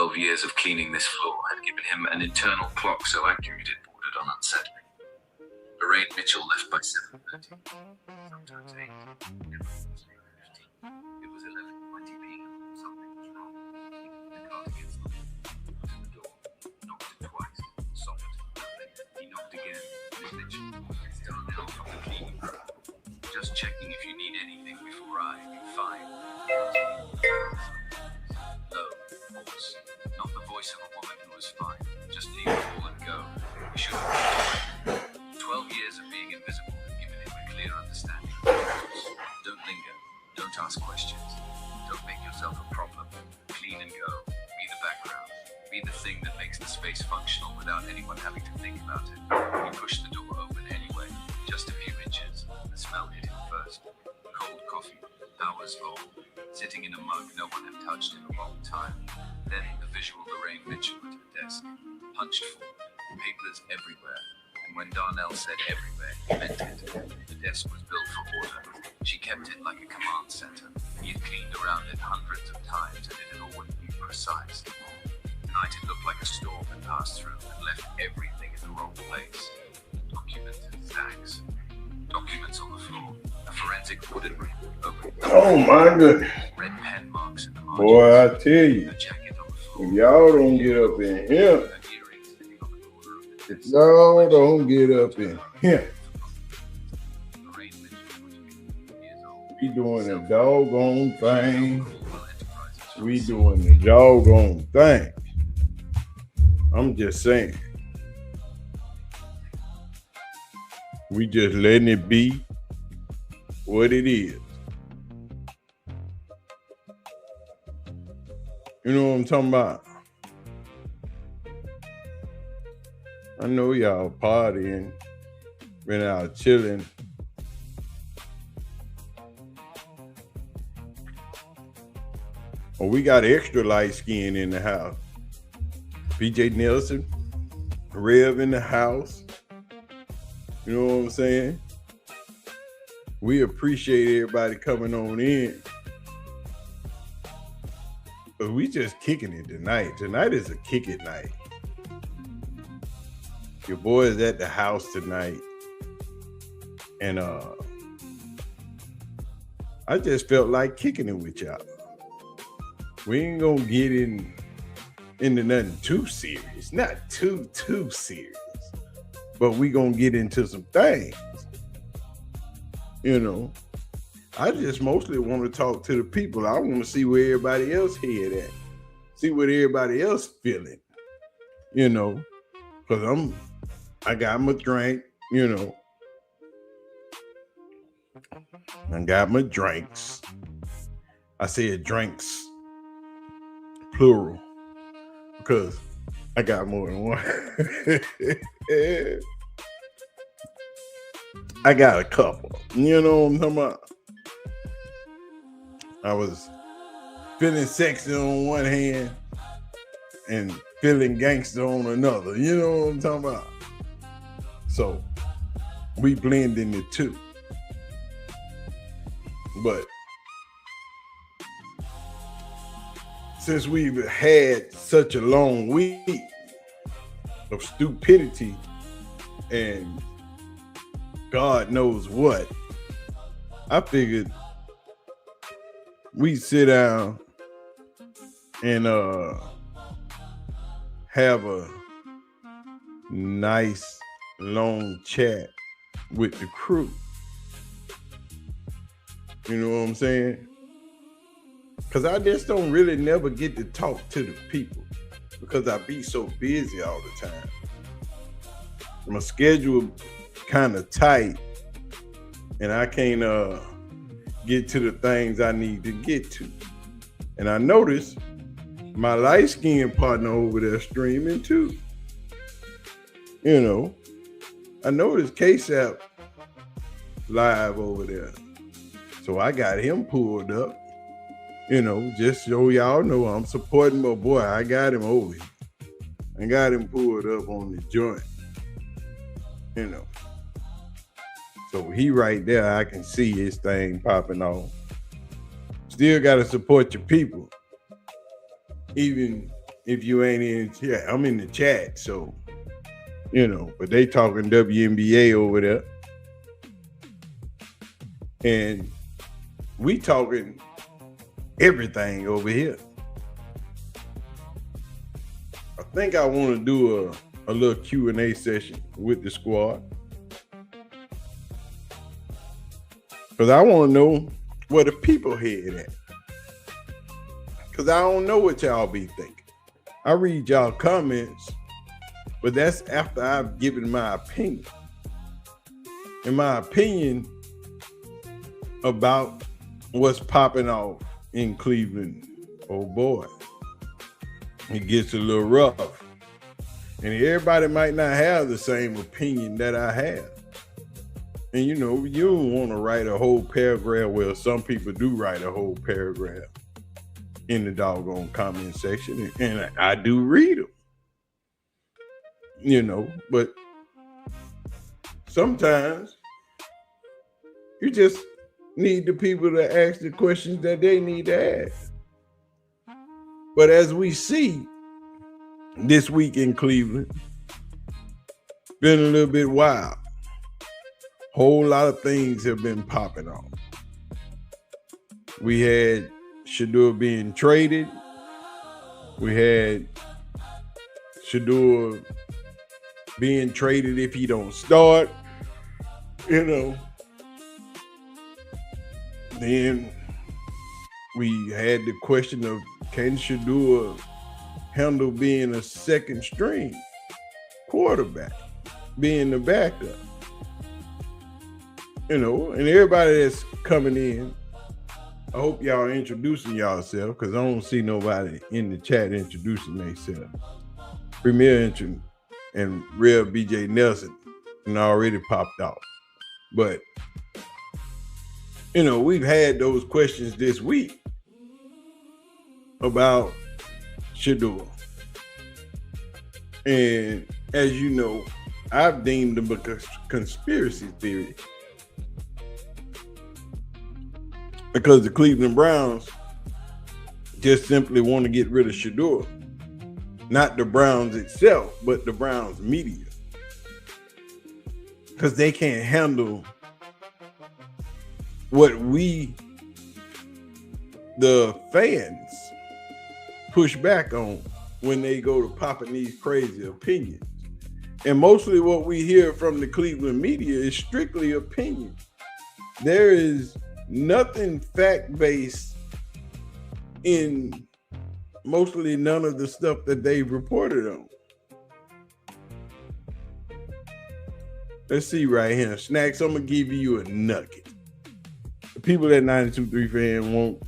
12 years of cleaning this floor had given him an internal clock so accurate it bordered on unsettling. Lorraine Mitchell left by 7:30. Sometimes 8. It was 11:20 p.m. Something was wrong. The cart against the door. Knocked it twice. Soft. Nothing. He knocked again. Miss Mitchell. It's Darnell from the cleaning crew. Just checking if you need anything before I find. Low. Voice. Not the voice of a woman who was fine. Just leave it all and go. We should have 12 years of being invisible have given him a clear understanding. Don't linger. Don't ask questions. Don't make yourself a problem. Clean and go. Be the background. Be the thing that makes the space functional without anyone having to think about it. He pushed the door open anyway. Just a few inches. The smell hit him first. Cold coffee. Hours old. Sitting in a mug no one had touched in a long time. Then the visual Lorraine Mitchell at her desk. Punched forward. Papers everywhere. And when Darnell said everywhere, he meant it. The desk was built for order. She kept it like a command center. He had cleaned around it hundreds of times and it had always been precise. Tonight it looked like a storm had passed through and left everything in the wrong place. Documents and stacks. Documents on the floor. A forensic audit report open. Oh my goodness. Red pen marks in the margins. Boy, I tell you, A jacket on the floor. if y'all don't get up in here, Her earrings sitting on the corner of the if desk. y'all don't get up in here, Lorraine Mitchell, 20 years old. we doing a doggone thing. Well, enterprises. We doing the doggone thing. I'm just saying. We just letting it be what it is. You know what I'm talking about? I know y'all partying, been out chilling. Oh, we got extra light skin in the house. PJ Nelson, Rev in the house. You know what I'm saying? We appreciate everybody coming on in. But we just kicking it tonight. Tonight is a kick it night. Your boy is at the house tonight. And I just felt like kicking it with y'all. We ain't gonna get into nothing too serious. Not too serious. But we gonna get into some things. You know. I just mostly want to talk to the people. I want to see where everybody else head at. See what everybody else feeling. You know. Cause I got my drink, you know. I got my drinks. I said drinks. Plural. Because I got more than one. I got a couple. You know what I'm talking about? I was feeling sexy on one hand and feeling gangster on another. You know what I'm talking about? So we blend in the two. But since we've had such a long week of stupidity and God knows what, I figured we sit down and have a nice long chat with the crew. You know what I'm saying? Because I just don't really never get to talk to the people because I be so busy all the time. My schedule kind of tight and I can't get to the things I need to get to. And I noticed my light-skinned partner over there streaming too. You know, I noticed K-Sap live over there. So I got him pulled up. You know, just so y'all know I'm supporting my boy. I got him over here. I got him pulled up on the joint. You know. So he right there, I can see his thing popping off. Still got to support your people. Even if you ain't in here. I'm in the chat, so but they talking WNBA over there. And we talking everything over here. I think I want to do a little Q&A session with the squad, because I want to know where the people head at. Because I don't know what y'all be thinking. I read y'all comments, but that's after I've given my opinion. And my opinion about what's popping off in Cleveland, oh boy, it gets a little rough. And everybody might not have the same opinion that I have. And you don't want to write a whole paragraph. Well, some people do write a whole paragraph in the doggone comment section, and I do read them. But sometimes you just need the people to ask the questions that they need to ask. But as we see this week in Cleveland, been a little bit wild. Whole lot of things have been popping off. We had Shedeur being traded. We had Shedeur being traded if he don't start. Then we had the question of, can Shedeur handle being a second string quarterback, being the backup? And everybody that's coming in, I hope y'all introducing yourself, because I don't see nobody in the chat introducing themselves. Premier and Real BJ Nelson and already popped off. But we've had those questions this week about Shedeur. And as you know, I've deemed them a conspiracy theory, because the Cleveland Browns just simply want to get rid of Shedeur. Not the Browns itself, but the Browns media. Because they can't handle what we, the fans, push back on when they go to popping these crazy opinions. And mostly what we hear from the Cleveland media is strictly opinion. There is nothing fact-based in mostly none of the stuff that they've reported on. Let's see right here. Snacks, I'm going to give you a nugget. The people at 92.3 fan want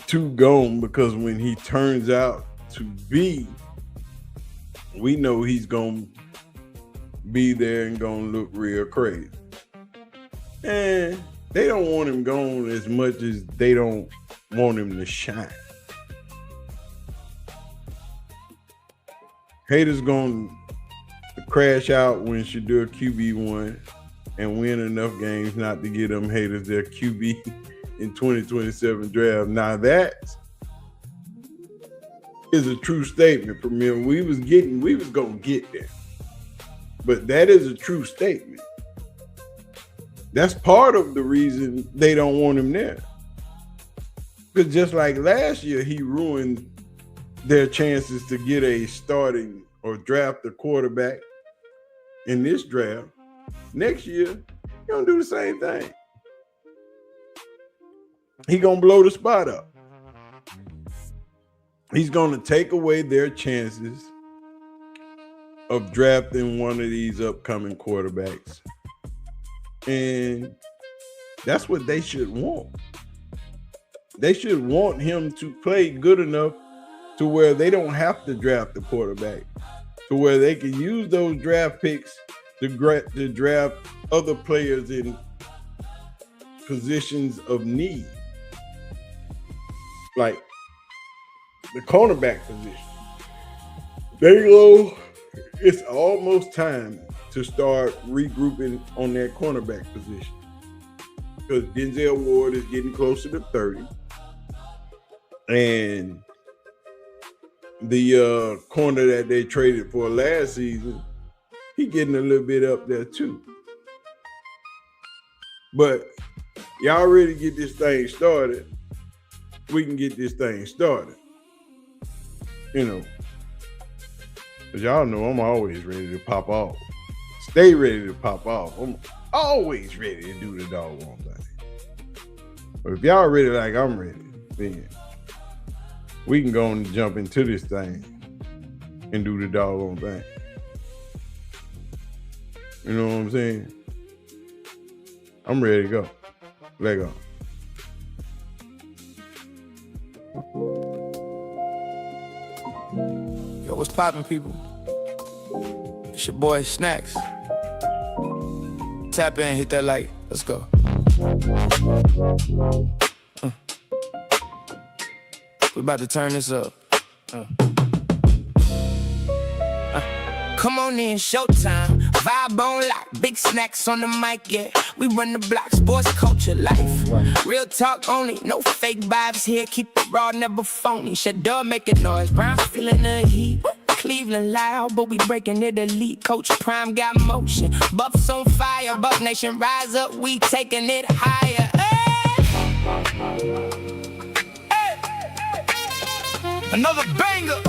to gone, because when he turns out to be, we know he's going to be there and going to look real crazy. And they don't want him gone as much as they don't want him to shine. Haters going to crash out when Shedeur QB1 and win enough games not to get them haters their QB in 2027 draft. Now that is a true statement from him. We was going to get there. But that is a true statement. That's part of the reason they don't want him there. Because just like last year, he ruined their chances to get a starting or draft a quarterback in this draft. Next year, he's going to do the same thing. He's going to blow the spot up. He's going to take away their chances of drafting one of these upcoming quarterbacks. And that's what they should want. They should want him to play good enough to where they don't have to draft the quarterback, to where they can use those draft picks to draft other players in positions of need, like the cornerback position. It's almost time to start regrouping on that cornerback position, because Denzel Ward is getting closer to 30, and the corner that they traded for last season, he getting a little bit up there too. But y'all ready to get this thing started, we can get this thing started. You know, because y'all know I'm always ready to pop off. Stay ready to pop off. I'm always ready to do the doggone thing. But if y'all ready like I'm ready, then we can go and jump into this thing and do the doggone thing. You know what I'm saying? I'm ready to go. Let go. Yo, what's poppin', people? It's your boy Snacks. Tap in, hit that like. Let's go. We about to turn this up. Come on in, showtime. Vibe on lock, big snacks on the mic, yeah. We run the block, sports, culture, life. Real talk only, no fake vibes here. Keep it raw, never phony. Shedeur making noise, Brown feeling the heat. Cleveland loud, but we breaking it elite. Coach Prime got motion, Buffs on fire. Buff Nation rise up, we taking it higher. Hey! Hey! Another banger.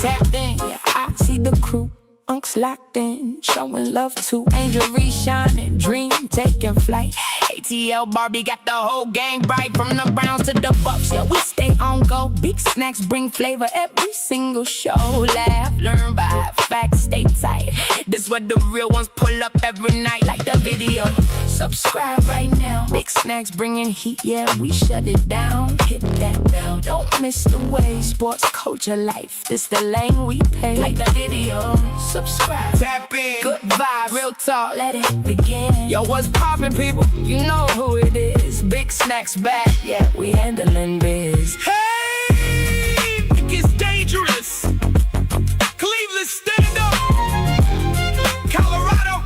Tapped in, yeah, I see the crew, unks locked in, showing love to Angel re-shining, dream taking flight. ATL Barbie got the whole gang bright, from the Browns to the Bucks, yeah, we stay on go. Big snacks bring flavor every single show. Laugh, learn, vibe, facts, stay tight. This what the real ones pull up every night, like the video. Subscribe right now. Big snacks bringing heat, yeah, we shut it down. Hit that bell, don't miss the way. Sports, culture, life, this the lane we pay. Like the video, subscribe, tap in, good vibe, real talk, let it begin. Yo, what's poppin', people? You know who it is. Big snacks back, yeah, we handling biz. Hey, it gets dangerous. Cleveland, stand up. Colorado,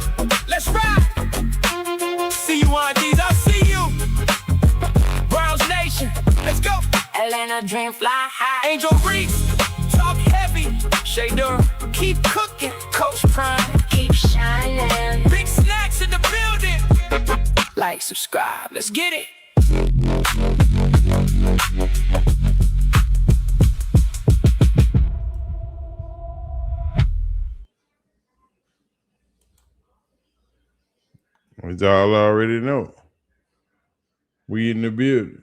let's ride. See you on these, I see you. Browns Nation, let's go. Atlanta dream fly high. Angel Reese, talk heavy. Shedeur, keep cooking. Coach Prime, keep shining. Big snacks in the building. Like, subscribe, let's get it. As y'all already know, we in the building.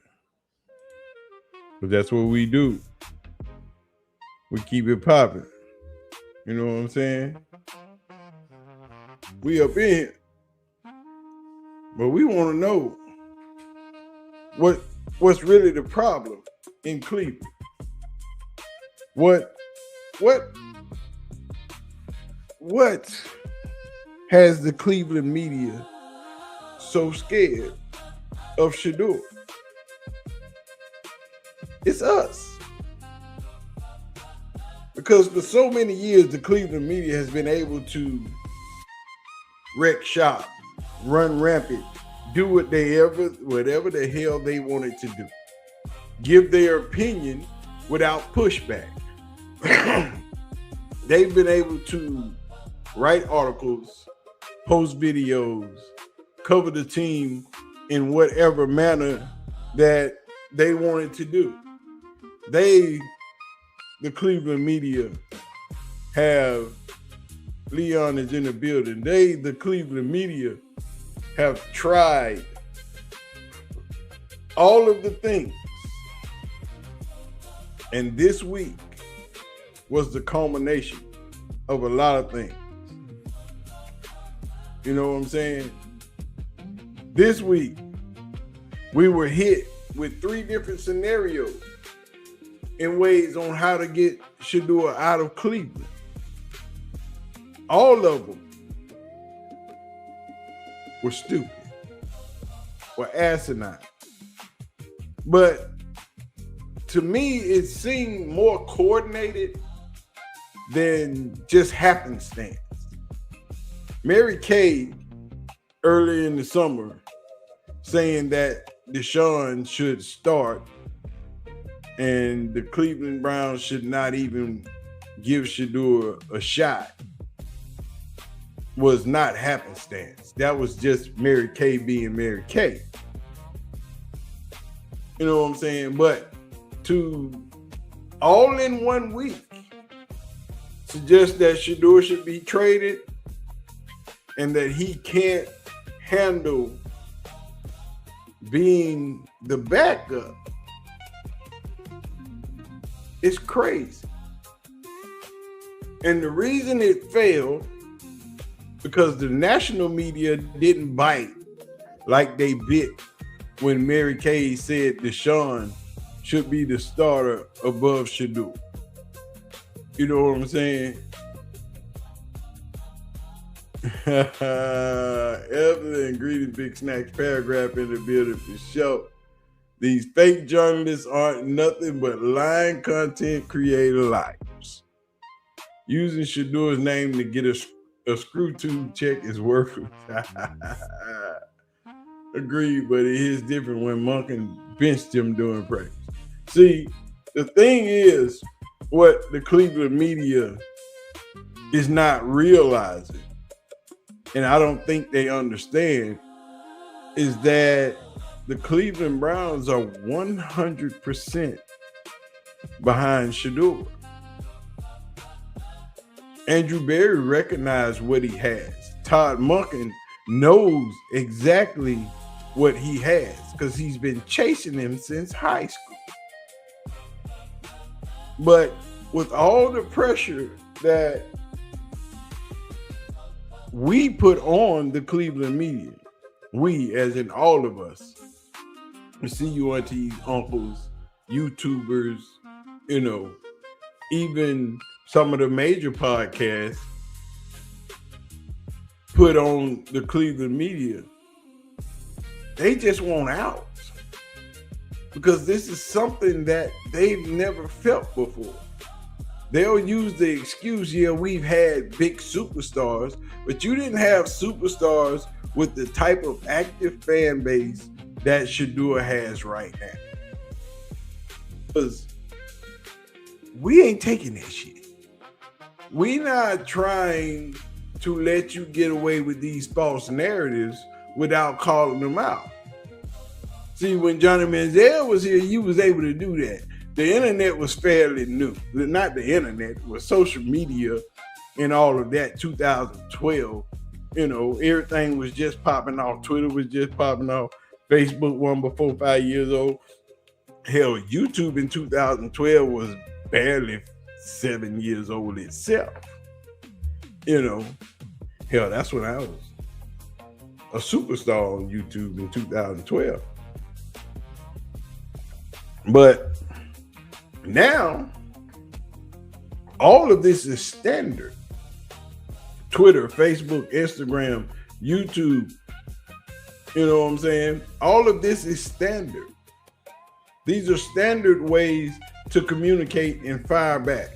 But that's what we do. We keep it popping. You know what I'm saying? We up in here. But we want to know what's really the problem in Cleveland. What has the Cleveland media so scared of Shedeur? It's us. Because for so many years, the Cleveland media has been able to wreck shop, run rampant, do whatever the hell they wanted to do. Give their opinion without pushback. They've been able to write articles, post videos, cover the team in whatever manner that they wanted to do. The Cleveland media have, Leon is in the building. The Cleveland media have tried all of the things. And this week was the culmination of a lot of things. You know what I'm saying? This week, we were hit with 3 different scenarios in ways on how to get Shedeur out of Cleveland. All of them were stupid, were asinine. But to me, it seemed more coordinated than just happenstance. Mary Kay, early in the summer, saying that Deshaun should start and the Cleveland Browns should not even give Shedeur a shot was not happenstance. That was just Mary Kay being Mary Kay. You know what I'm saying? But to all in 1 week suggest that Shedeur should be traded and that he can't handle being the backup, it's crazy. And the reason it failed because the national media didn't bite like they bit when Mary Kay said Deshaun should be the starter above Shedeur. You know what I'm saying? Evelyn, greetings, Big Snacks paragraph in the building for sure. These fake journalists aren't nothing but lying content creator liars. Using Shedeur's name to get a screw tube check is worthless. Agreed, but it is different when Monken benched him during practice. See, the thing is, what the Cleveland media is not realizing, and I don't think they understand, is that the Cleveland Browns are 100% behind Shedeur. Andrew Berry recognized what he has. Todd Monken knows exactly what he has because he's been chasing him since high school. But with all the pressure that we put on the Cleveland media, we as in all of us, see you aunties, uncles, YouTubers, you know, even some of the major podcasts put on the Cleveland media. They just want out because this is something that they've never felt before. They'll use the excuse, yeah, we've had big superstars, but you didn't have superstars with the type of active fan base that Shedeur has right now. Because we ain't taking that shit. We not trying to let you get away with these false narratives without calling them out. See, when Johnny Manziel was here, you was able to do that. The internet was fairly new. Not the internet, it was social media and all of that, 2012. You know, everything was just popping off. Twitter was just popping off. Facebook wasn't before 5 years old. Hell, YouTube in 2012 was barely 7 years old itself. You know, hell, that's when I was a superstar on YouTube in 2012. But now, all of this is standard. Twitter, Facebook, Instagram, YouTube. You know what I'm saying? All of this is standard. These are standard ways to communicate and fire back.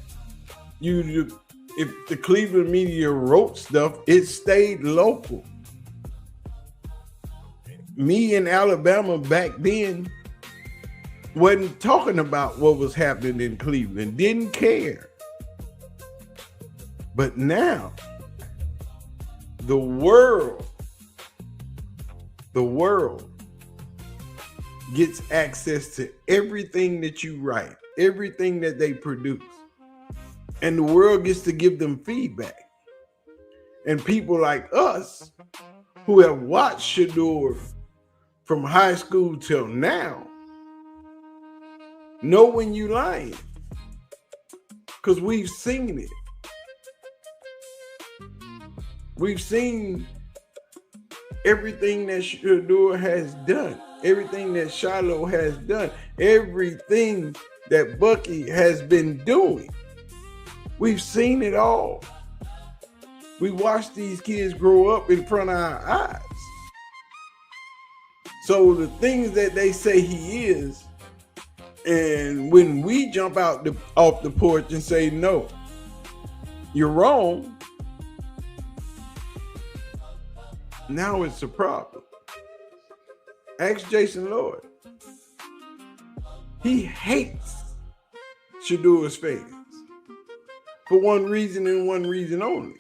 If the Cleveland media wrote stuff, it stayed local. Me in Alabama back then wasn't talking about what was happening in Cleveland, didn't care. But now, the world gets access to everything that you write, everything that they produce. And the world gets to give them feedback. And people like us who have watched Shedeur from high school till now know when you lying. Because we've seen it. We've seen everything that Shedeur has done, everything that Shiloh has done, everything that Bucky has been doing. We've seen it all. We watched these kids grow up in front of our eyes. So the things that they say he is, and when we jump out off the porch and say, no, you're wrong, now it's a problem. Ask Jason Lloyd. He hates Shedeur's fans for one reason and one reason only.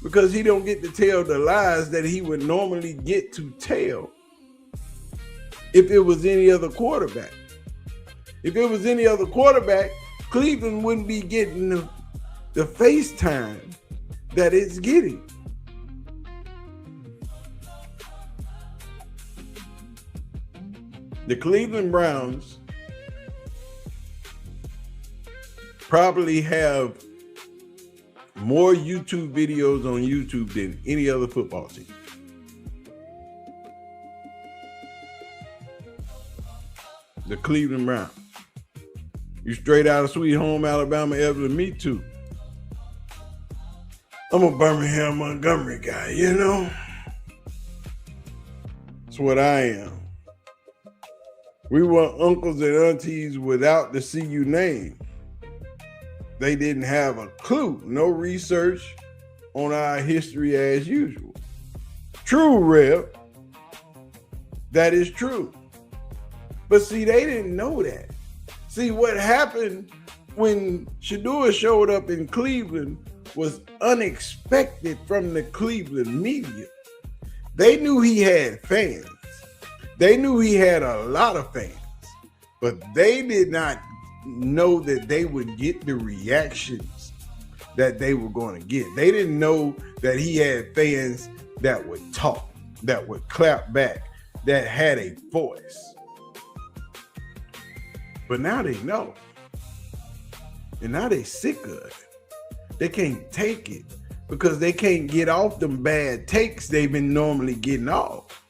Because he don't get to tell the lies that he would normally get to tell if it was any other quarterback. If it was any other quarterback, Cleveland wouldn't be getting the FaceTime that it's getting. The Cleveland Browns probably have more YouTube videos on YouTube than any other football team. The Cleveland Browns. You straight out of Sweet Home, Alabama, Evelyn, me too. I'm a Birmingham, Montgomery guy, you know? That's what I am. We were uncles and aunties without the CU name. They didn't have a clue. No research on our history as usual. True, Rep. That is true. But see, they didn't know that. See, what happened when Shedeur showed up in Cleveland was unexpected from the Cleveland media. They knew he had fans. They knew he had a lot of fans, but they did not know that they would get the reactions that they were going to get. They didn't know that he had fans that would talk, that would clap back, that had a voice. But now they know. And now they sick of it. They can't take it because they can't get off them bad takes they've been normally getting off.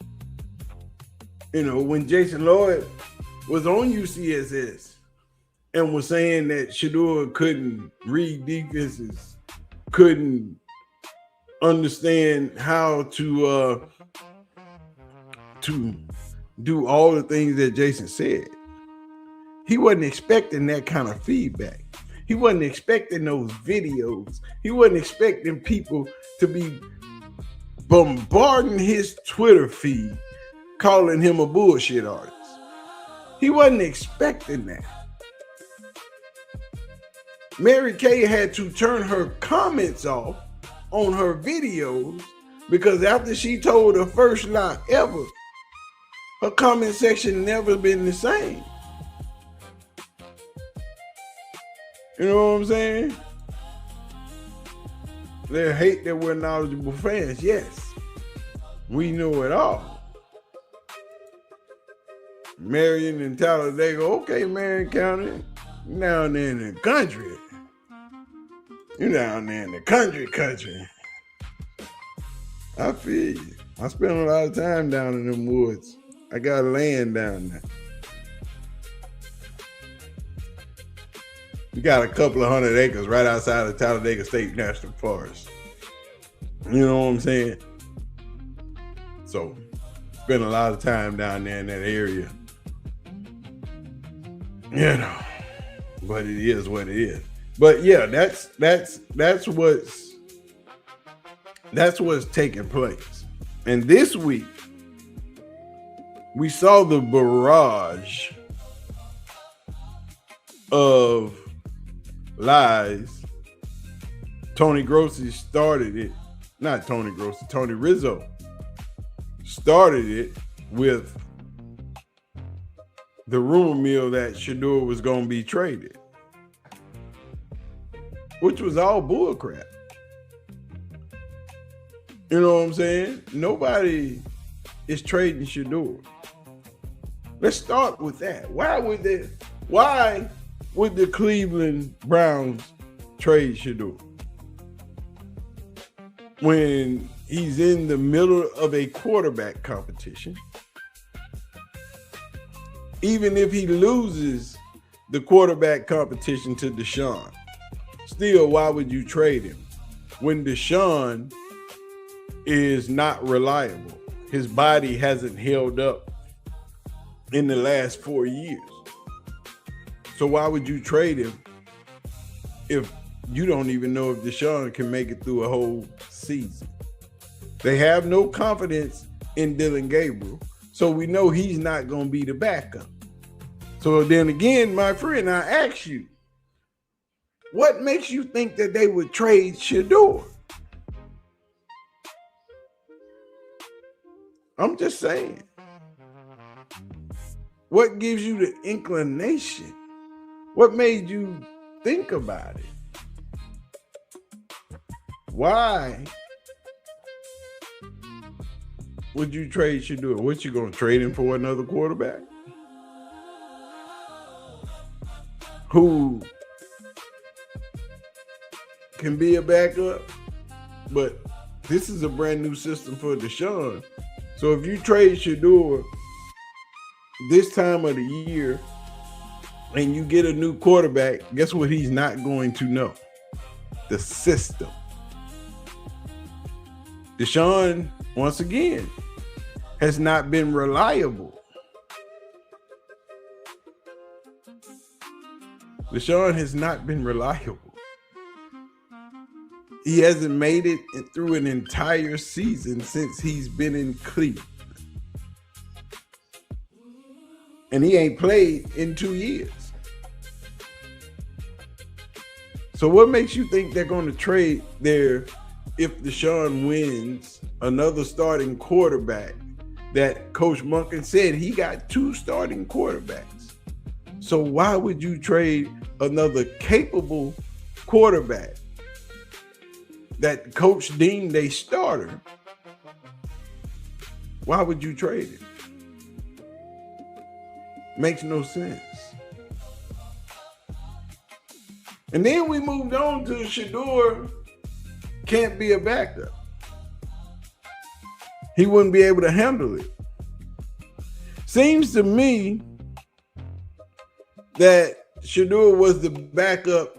You know, when Jason Lloyd was on UCSS and was saying that Shedeur couldn't read defenses, couldn't understand how to do all the things that Jason said, he wasn't expecting that kind of feedback. He wasn't expecting those videos. He wasn't expecting people to be bombarding his Twitter feed, calling him a bullshit artist. He wasn't expecting that. Mary Kay had to turn her comments off on her videos because after she told her first lie ever, her comment section never been the same. You know what I'm saying? They hate that we're knowledgeable fans. Yes, we know it all. Marion and Talladega, okay, Marion County, you down there in the country. You down there in the country. I feel you. I spend a lot of time down in them woods. I got land down there. We got a couple of 100 acres right outside of Talladega State National Forest. You know what I'm saying? So, spend a lot of time down there in that area. You know, but it is what it is. But yeah, that's what's taking place. And this week, we saw the barrage of lies. Tony Rizzo started it with the rumor mill that Shedeur was going to be traded, which was all bullcrap. You know what I'm saying? Nobody is trading Shedeur. Let's start with that. Why would the Cleveland Browns trade Shedeur when he's in the middle of a quarterback competition? Even if he loses the quarterback competition to Deshaun, still, why would you trade him when Deshaun is not reliable? His body hasn't held up in the last 4 years. So why would you trade him if you don't even know if Deshaun can make it through a whole season? They have no confidence in Dylan Gabriel. So we know he's not going to be the backup. So then again, my friend, I ask you, what makes you think that they would trade Shedeur? I'm just saying. What gives you the inclination? What made you think about it? Why would you trade Shedeur? What, you gonna trade him for another quarterback who can be a backup? But this is a brand new system for Deshaun. So if you trade Shedeur this time of the year and you get a new quarterback, guess what he's not going to know? The system. Deshaun, once again, has not been reliable. Deshaun has not been reliable. He hasn't made it through an entire season since he's been in Cleveland. And he ain't played in 2 years. So what makes you think they're going to trade there if Deshaun wins another starting quarterback that Coach Monken said he got 2 starting quarterbacks? So why would you trade another capable quarterback that Coach deemed a starter? Why would you trade it? Makes no sense. And then we moved on to Shedeur can't be a backup. He wouldn't be able to handle it. Seems to me that Shedeur was the backup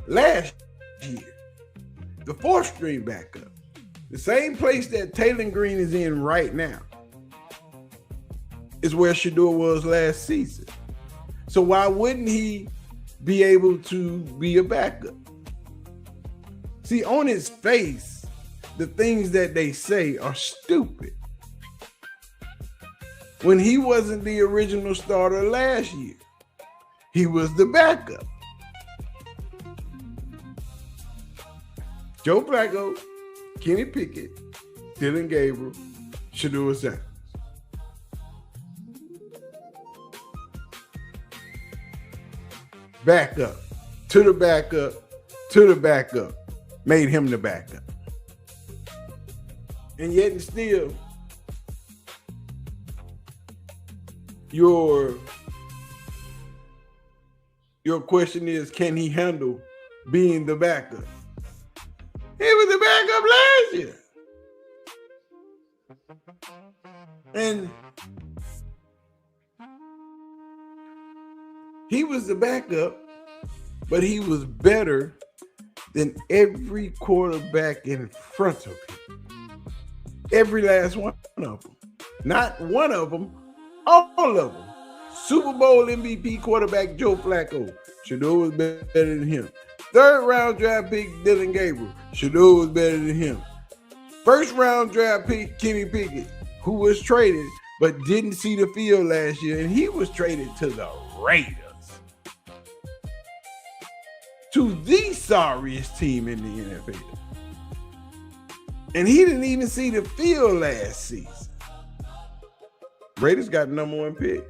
last year, the 4th string backup, the same place that Taylor Green is in right now is where Shedeur was last season. So why wouldn't he be able to be a backup? See, on his face, the things that they say are stupid. When he wasn't the original starter last year, he was the backup. Joe Flacco, Kenny Pickett, Dylan Gabriel, Shedeur Sanders. Backup, to the backup, to the backup, made him the backup. And yet and still, your question is, can he handle being the backup? He was the backup last year. And he was the backup, but he was better than every quarterback in front of him. Every last one of them. Not one of them, all of them. Super Bowl MVP quarterback Joe Flacco. Shedeur was better than him. 3rd round draft pick Dylan Gabriel. Shedeur was better than him. 1st round draft pick Kenny Pickett, who was traded but didn't see the field last year, and he was traded to the Raiders. To the sorriest team in the NFL. And he didn't even see the field last season. Raiders got the #1 pick.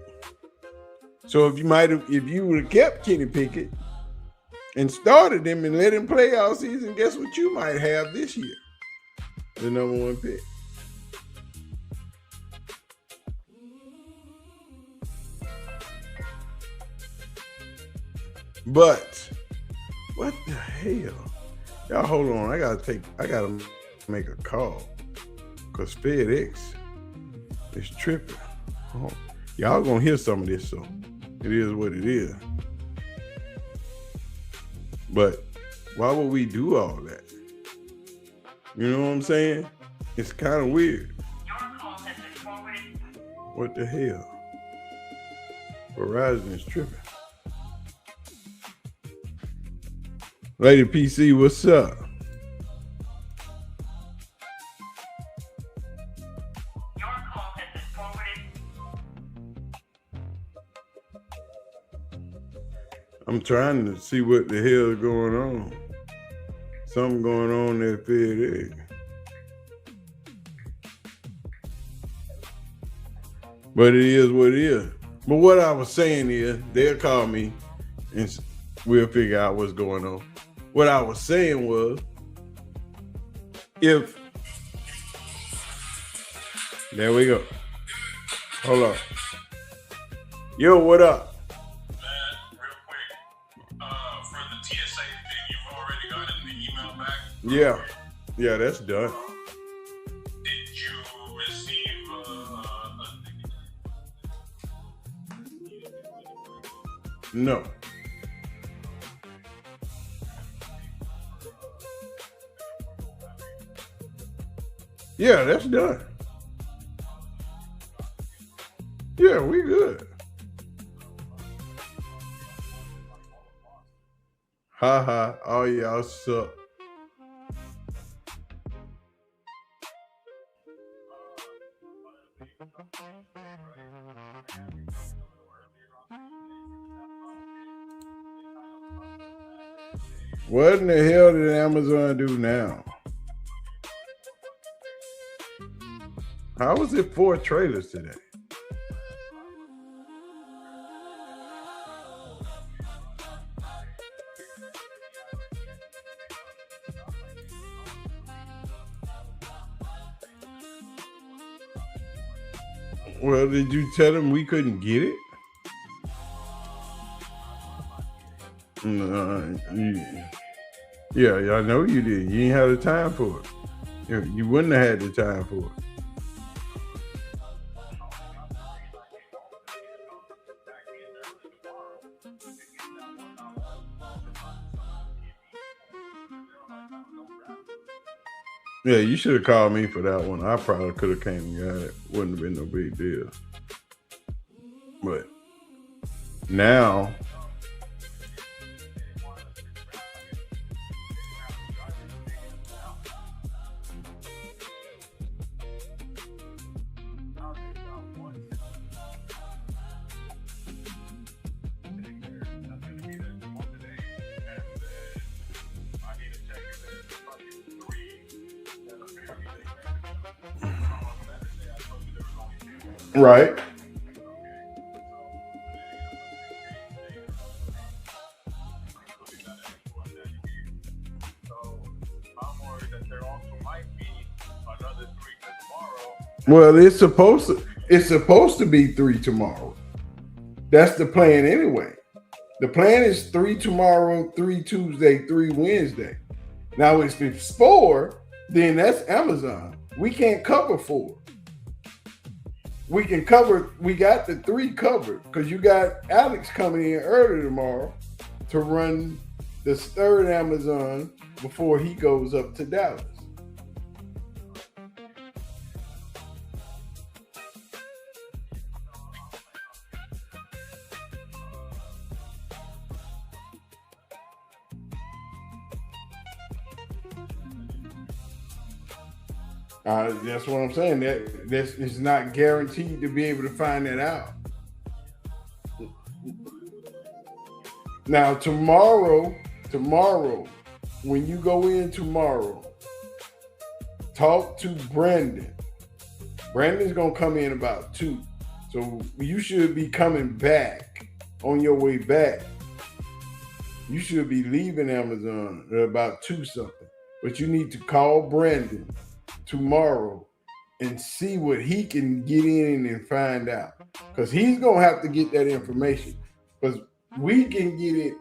So if you would have kept Kenny Pickett and started him and let him play all season, guess what you might have this year? The #1 pick. But what the hell? Y'all hold on. I gotta make a call. Cause FedEx is tripping. Oh, y'all gonna hear some of this, so it is what it is. But why would we do all that? You know what I'm saying? It's kind of weird. What the hell? Verizon is tripping. Lady PC, what's up? I'm trying to see what the hell is going on. Something going on at FedEx. But it is what it is. But what I was saying is, they'll call me and we'll figure out what's going on. What I was saying was, if, there we go. Hold on. Yo, what up? Real quick, for the TSA thing, you've already gotten the email back? Yeah. Yeah, that's done. Did you receive No. Yeah, that's done. Yeah, we good. Ha ha, all y'all suck. What in the hell did Amazon do now? How was it 4 trailers today? Well, did you tell them we couldn't get it? Yeah, I know you did. You ain't had the time for it. You wouldn't have had the time for it. Yeah, you should have called me for that one. I probably could have came and got it. Wouldn't have been no big deal. But now, right. Well, it's supposed to be 3 tomorrow. That's the plan anyway. The plan is 3 tomorrow, 3 Tuesday, 3 Wednesday. Now, if it's 4, then that's Amazon. We can't cover 4. We can cover, we got the 3 covered because you got Alex coming in early tomorrow to run this 3rd Amazon before he goes up to Dallas. That's what I'm saying. That's it's not guaranteed to be able to find that out. Now tomorrow, when you go in tomorrow, talk to Brandon. Brandon's gonna come in about 2. So you should be coming back on your way back. You should be leaving Amazon at about 2 something. But you need to call Brandon tomorrow and see what he can get in and find out, because he's gonna have to get that information, because we can get it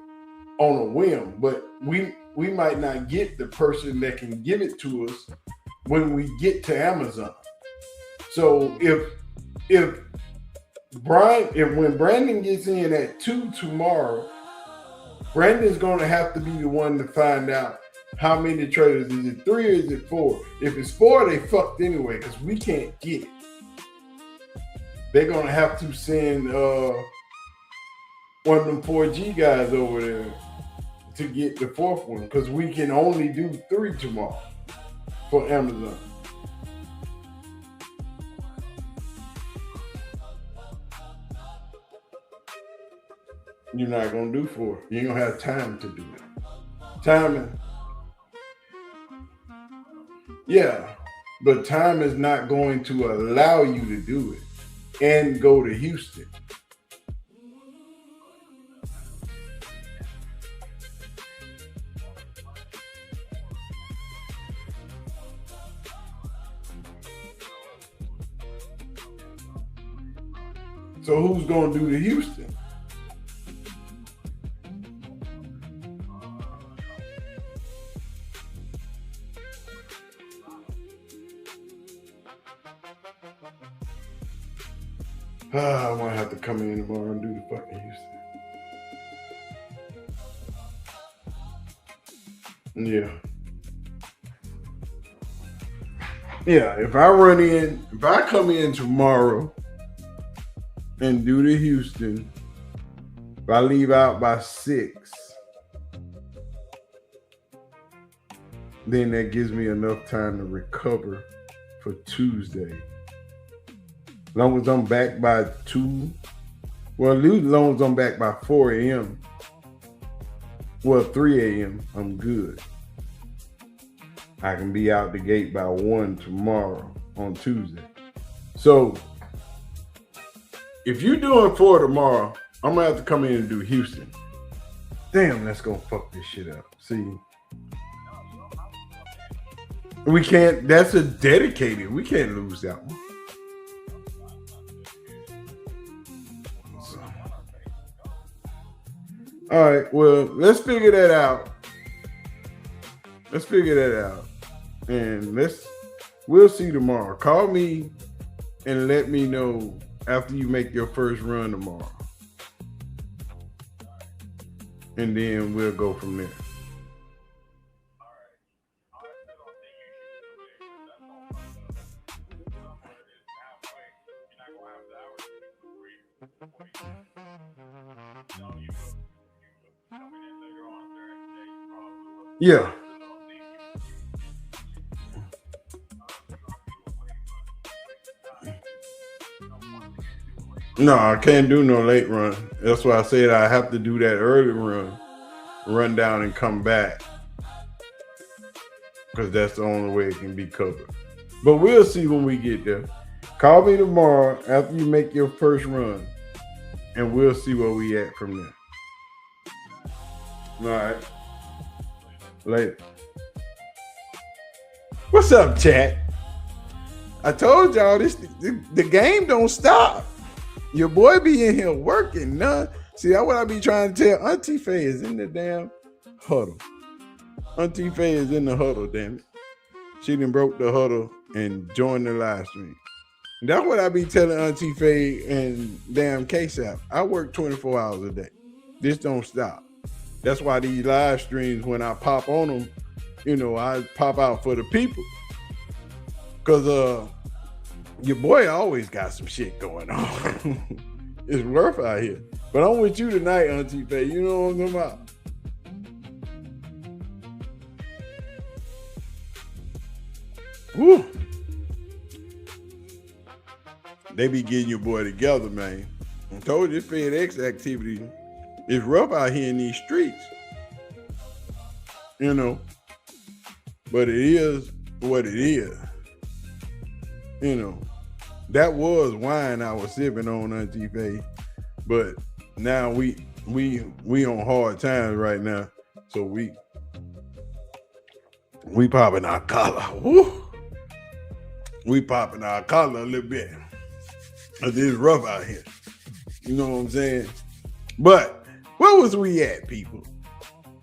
on a whim, but we might not get the person that can give it to us when we get to Amazon. So when Brandon gets in at 2 tomorrow, Brandon's gonna have to be the one to find out how many trailers. Is it 3 or is it 4? If it's 4, they fucked anyway because we can't get it. They're gonna have to send one of them 4G guys over there to get the 4th one, because we can only do 3 tomorrow for Amazon. You're not gonna do 4. You ain't gonna have time to do it. Timing. Yeah, but time is not going to allow you to do it and go to Houston. So who's going to do the Houston? I might have to come in tomorrow and do the fucking Houston. Yeah. Yeah, if I come in tomorrow and do the Houston, if I leave out by 6, then that gives me enough time to recover for Tuesday. As long as I'm back by 2, well, as long as I'm back by 4 a.m., well, 3 a.m., I'm good. I can be out the gate by 1 tomorrow on Tuesday. So if you're doing 4 tomorrow, I'm gonna have to come in and do Houston. Damn, that's gonna fuck this shit up. See, we can't, that's a dedicated, we can't lose that one. So. All right, well, let's figure that out. And we'll see tomorrow. Call me and let me know after you make your first run tomorrow. And then we'll go from there. Yeah. No, I can't do no late run. That's why I said I have to do that early run down and come back. Because that's the only way it can be covered. But we'll see when we get there. Call me tomorrow after you make your first run. And we'll see where we at from there. All right. Later. What's up, chat? I told y'all the game don't stop. Your boy be in here working, nah. See, that's what I be trying to tell. Auntie Faye is in the damn huddle. Auntie Faye is in the huddle, damn it. She done broke the huddle and joined the live stream. That's what I be telling Auntie Faye and damn K-Sap. I work 24 hours a day. This don't stop. That's why these live streams, when I pop on them, you know, I pop out for the people. Because your boy always got some shit going on. It's rough out here. But I'm with you tonight, Auntie Faye. You know what I'm talking about? Woo. They be getting your boy together, man. I told you this FedEx activity is rough out here in these streets. You know. But it is what it is. You know. That was wine I was sipping on, Auntie Faye. But now we on hard times right now. So we popping our collar. Woo. We popping our collar a little bit. Cause it's rough out here. You know what I'm saying? But where was we at, people?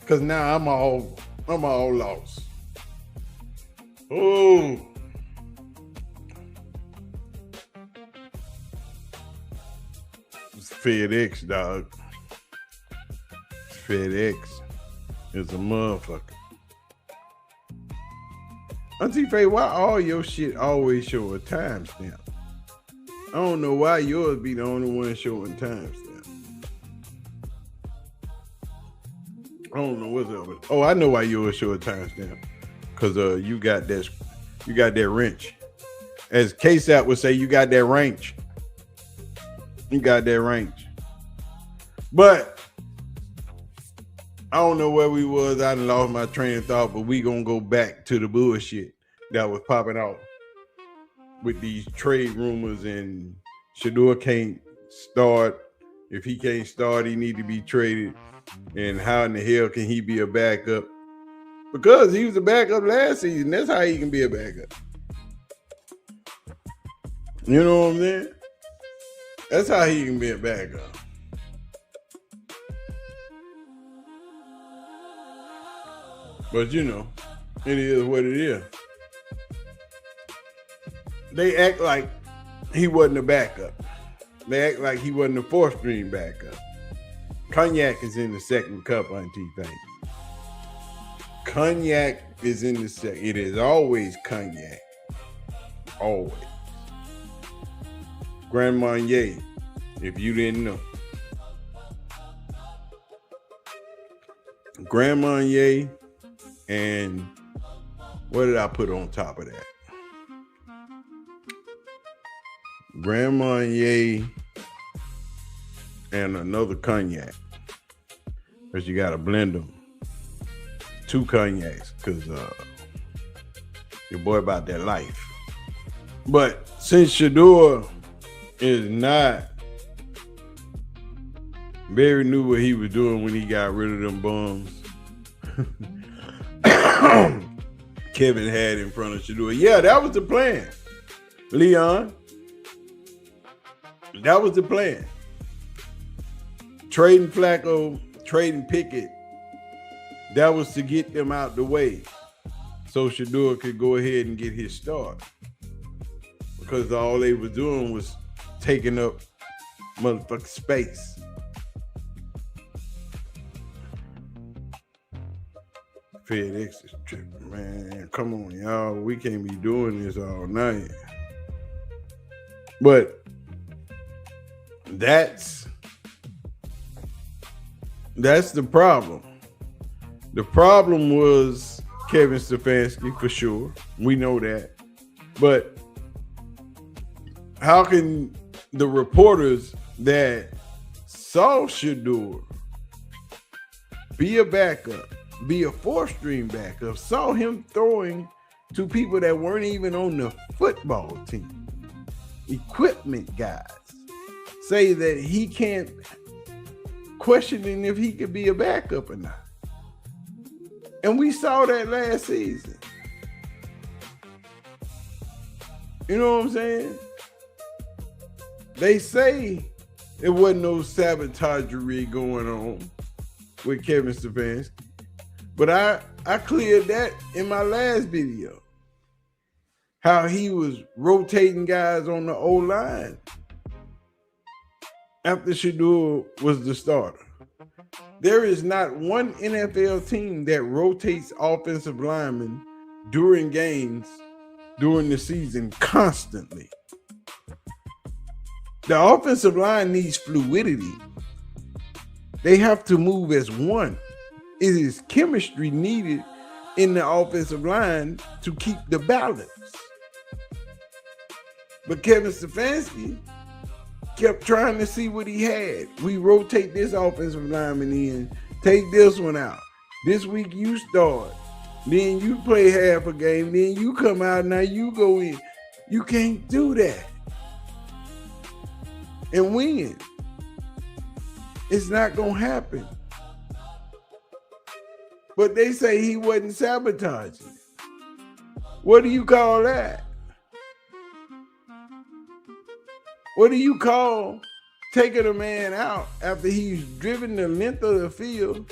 Cause now I'm all lost. Oh. It's FedEx, dog. FedEx is a motherfucker. Auntie Faye, why all your shit always show a timestamp? I don't know why yours be the only one showing timestamp. I don't know what's up with it. Oh, I know why yours show a timestamp. Cause you got that wrench. As K-Sap would say, you got that range. You got that range. But I don't know where we was. I done lost my train of thought, but we gonna go back to the bullshit that was popping out with these trade rumors, and Shedeur can't start. If he can't start, he need to be traded. And how in the hell can he be a backup? Because he was a backup last season. That's how he can be a backup. You know what I'm saying? That's how he can be a backup. But you know, it is what it is. They act like he wasn't a backup. They act like he wasn't a fourth string backup. Cognac is in the second cup, Auntie Thing. Cognac is in the second. It is always cognac. Always. Grand Marnier, if you didn't know. Grand Marnier, and what did I put on top of that? Grand Marnier and another cognac. Because you got to blend them. 2 cognacs, because your boy about that life. But since Shedeur is not, Barry knew what he was doing when he got rid of them bums. Kevin had in front of Shedeur. Yeah, that was the plan, Leon. That was the plan. Trading Flacco, trading Pickett, that was to get them out the way so Shedeur could go ahead and get his start. Because all they were doing was taking up motherfucking space. FedEx is tripping, man. Come on, y'all. We can't be doing this all night. But that's the problem. The problem was Kevin Stefanski, for sure. We know that. But how can the reporters that saw Shedeur be a backup, be a fourth-string backup, saw him throwing to people that weren't even on the football team, equipment guys, say that he can't, questioning if he could be a backup or not? And we saw that last season. You know what I'm saying? They say there wasn't no sabotagery going on with Kevin Stefanski. But I cleared that in my last video. How he was rotating guys on the O-line after Shedeur was the starter. There is not one NFL team that rotates offensive linemen during games during the season constantly. The offensive line needs fluidity. They have to move as one. It is chemistry needed in the offensive line to keep the balance. But Kevin Stefanski kept trying to see what he had. We rotate this offensive lineman in, take this one out. This week you start. Then you play half a game. Then you come out, now you go in. You can't do that and win. It's not going to happen. But they say he wasn't sabotaging. What do you call that? What do you call taking a man out after he's driven the length of the field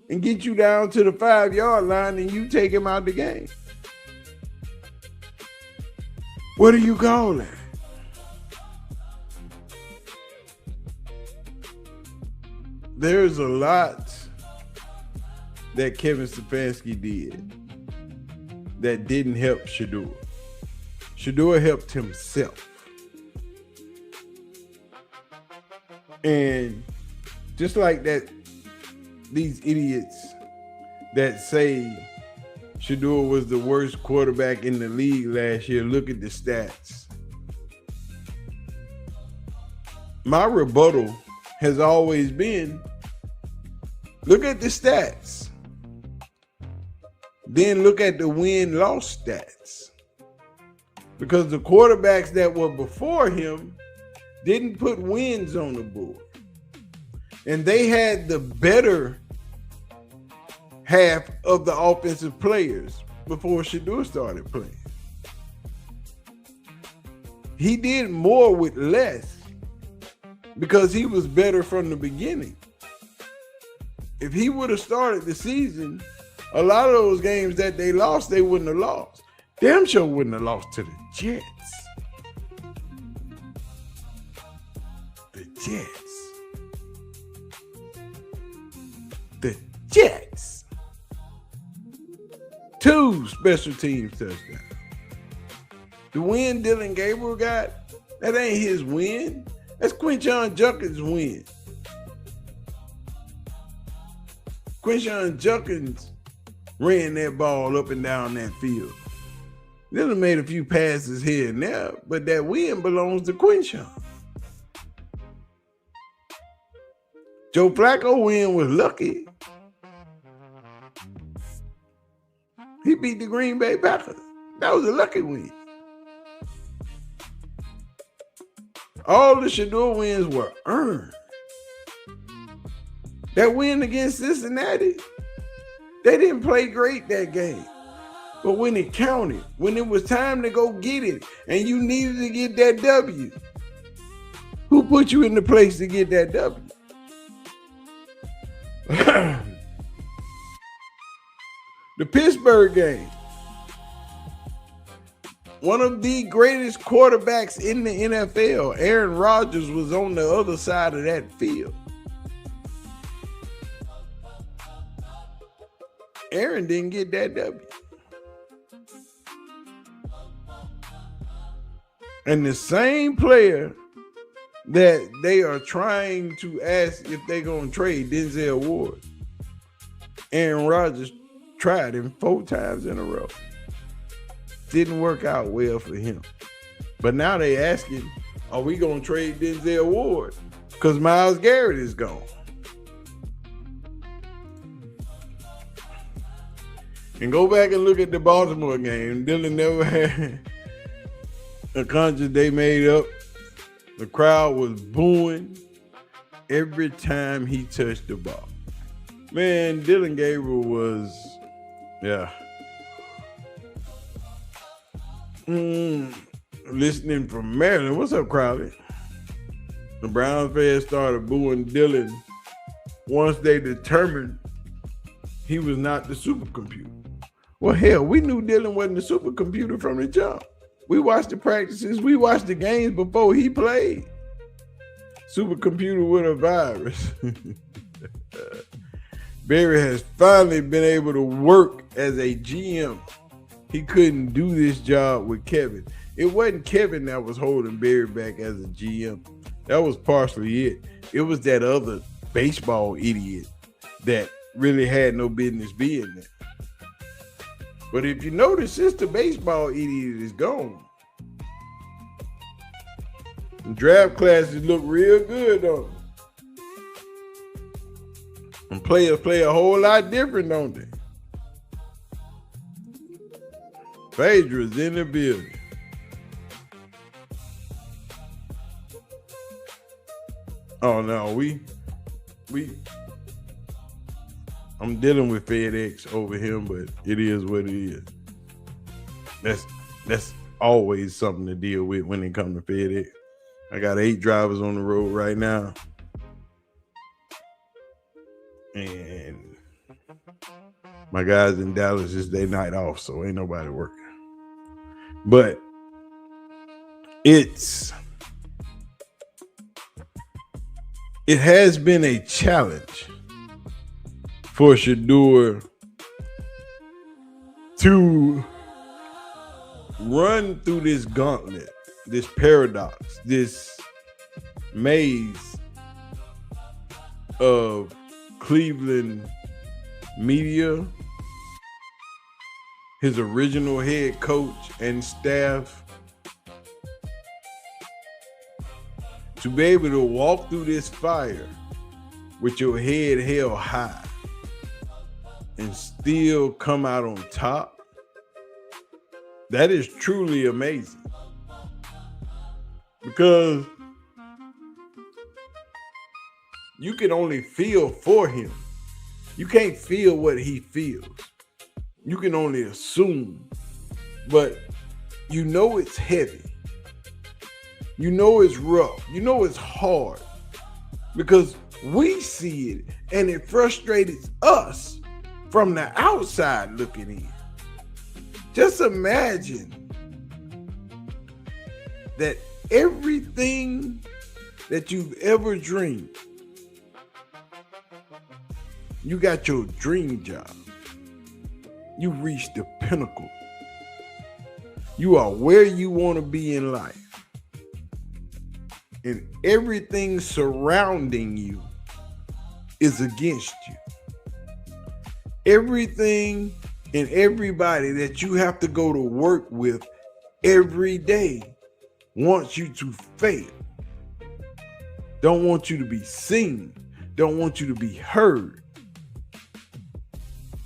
and get you down to the 5-yard line and you take him out the game? What do you call that? There's a lot that Kevin Stefanski did that didn't help Shedeur. Shedeur helped himself. And just like that, these idiots that say Shedeur was the worst quarterback in the league last year, look at the stats. My rebuttal has always been Look at the stats. Then look at the win-loss stats. Because the quarterbacks that were before him didn't put wins on the board. And they had the better half of the offensive players before Shedeur started playing. He did more with less because he was better from the beginning. If he would have started the season, a lot of those games that they lost, they wouldn't have lost. Damn sure wouldn't have lost to the Jets. The Jets. The Jets. 2 special teams touchdowns. The win Dylan Gabriel got, that ain't his win. That's Quinshon Judkins' win. Quinshon Judkins ran that ball up and down that field. Dylan made a few passes here and there, but that win belongs to Quinshon. Joe Flacco win was lucky. He beat the Green Bay Packers. That was a lucky win. All the Shedeur wins were earned. That win against Cincinnati, they didn't play great that game. But when it counted, when it was time to go get it, and you needed to get that W, who put you in the place to get that W? The Pittsburgh game. One of the greatest quarterbacks in the NFL, Aaron Rodgers, was on the other side of that field. Aaron didn't get that W. And the same player that they are trying to ask if they're going to trade, Denzel Ward, Aaron Rodgers tried him 4 times in a row. Didn't work out well for him. But now they asking, are we going to trade Denzel Ward? Because Myles Garrett is gone. And go back and look at the Baltimore game. Dylan never had a conscience they made up. The crowd was booing every time he touched the ball. Man, Dylan Gabriel was, listening from Maryland. What's up, Crowley? The Browns fans started booing Dylan once they determined he was not the supercomputer. Well, hell, we knew Dylan wasn't the supercomputer from the jump. We watched the practices. We watched the games before he played. Supercomputer with a virus. Barry has finally been able to work as a GM. He couldn't do this job with Kevin. It wasn't Kevin that was holding Barry back as a GM. That was partially it. It was that other baseball idiot that really had no business being there. But if you notice, since the baseball idiot is gone, the draft classes look real good, don't they? And players play a whole lot different, don't they? Phaedra's in the building. Oh no, I'm dealing with FedEx over him, but it is what it is. That's always something to deal with when it comes to FedEx. I got 8 drivers on the road right now. And my guys in Dallas is their night off, so ain't nobody working. But it has been a challenge for Shedeur to run through this gauntlet, this paradox, this maze of Cleveland media, his original head coach and staff, to be able to walk through this fire with your head held high, and still come out on top, that is truly amazing. Because you can only feel for him. You can't feel what he feels. You can only assume, but you know it's heavy. You know it's rough. You know it's hard because we see it and it frustrates us from the outside looking in. Just imagine that everything that you've ever dreamed, you got your dream job. You reached the pinnacle. You are where you want to be in life. And everything surrounding you is against you. Everything and everybody that you have to go to work with every day wants you to fail. Don't want you to be seen. Don't want you to be heard.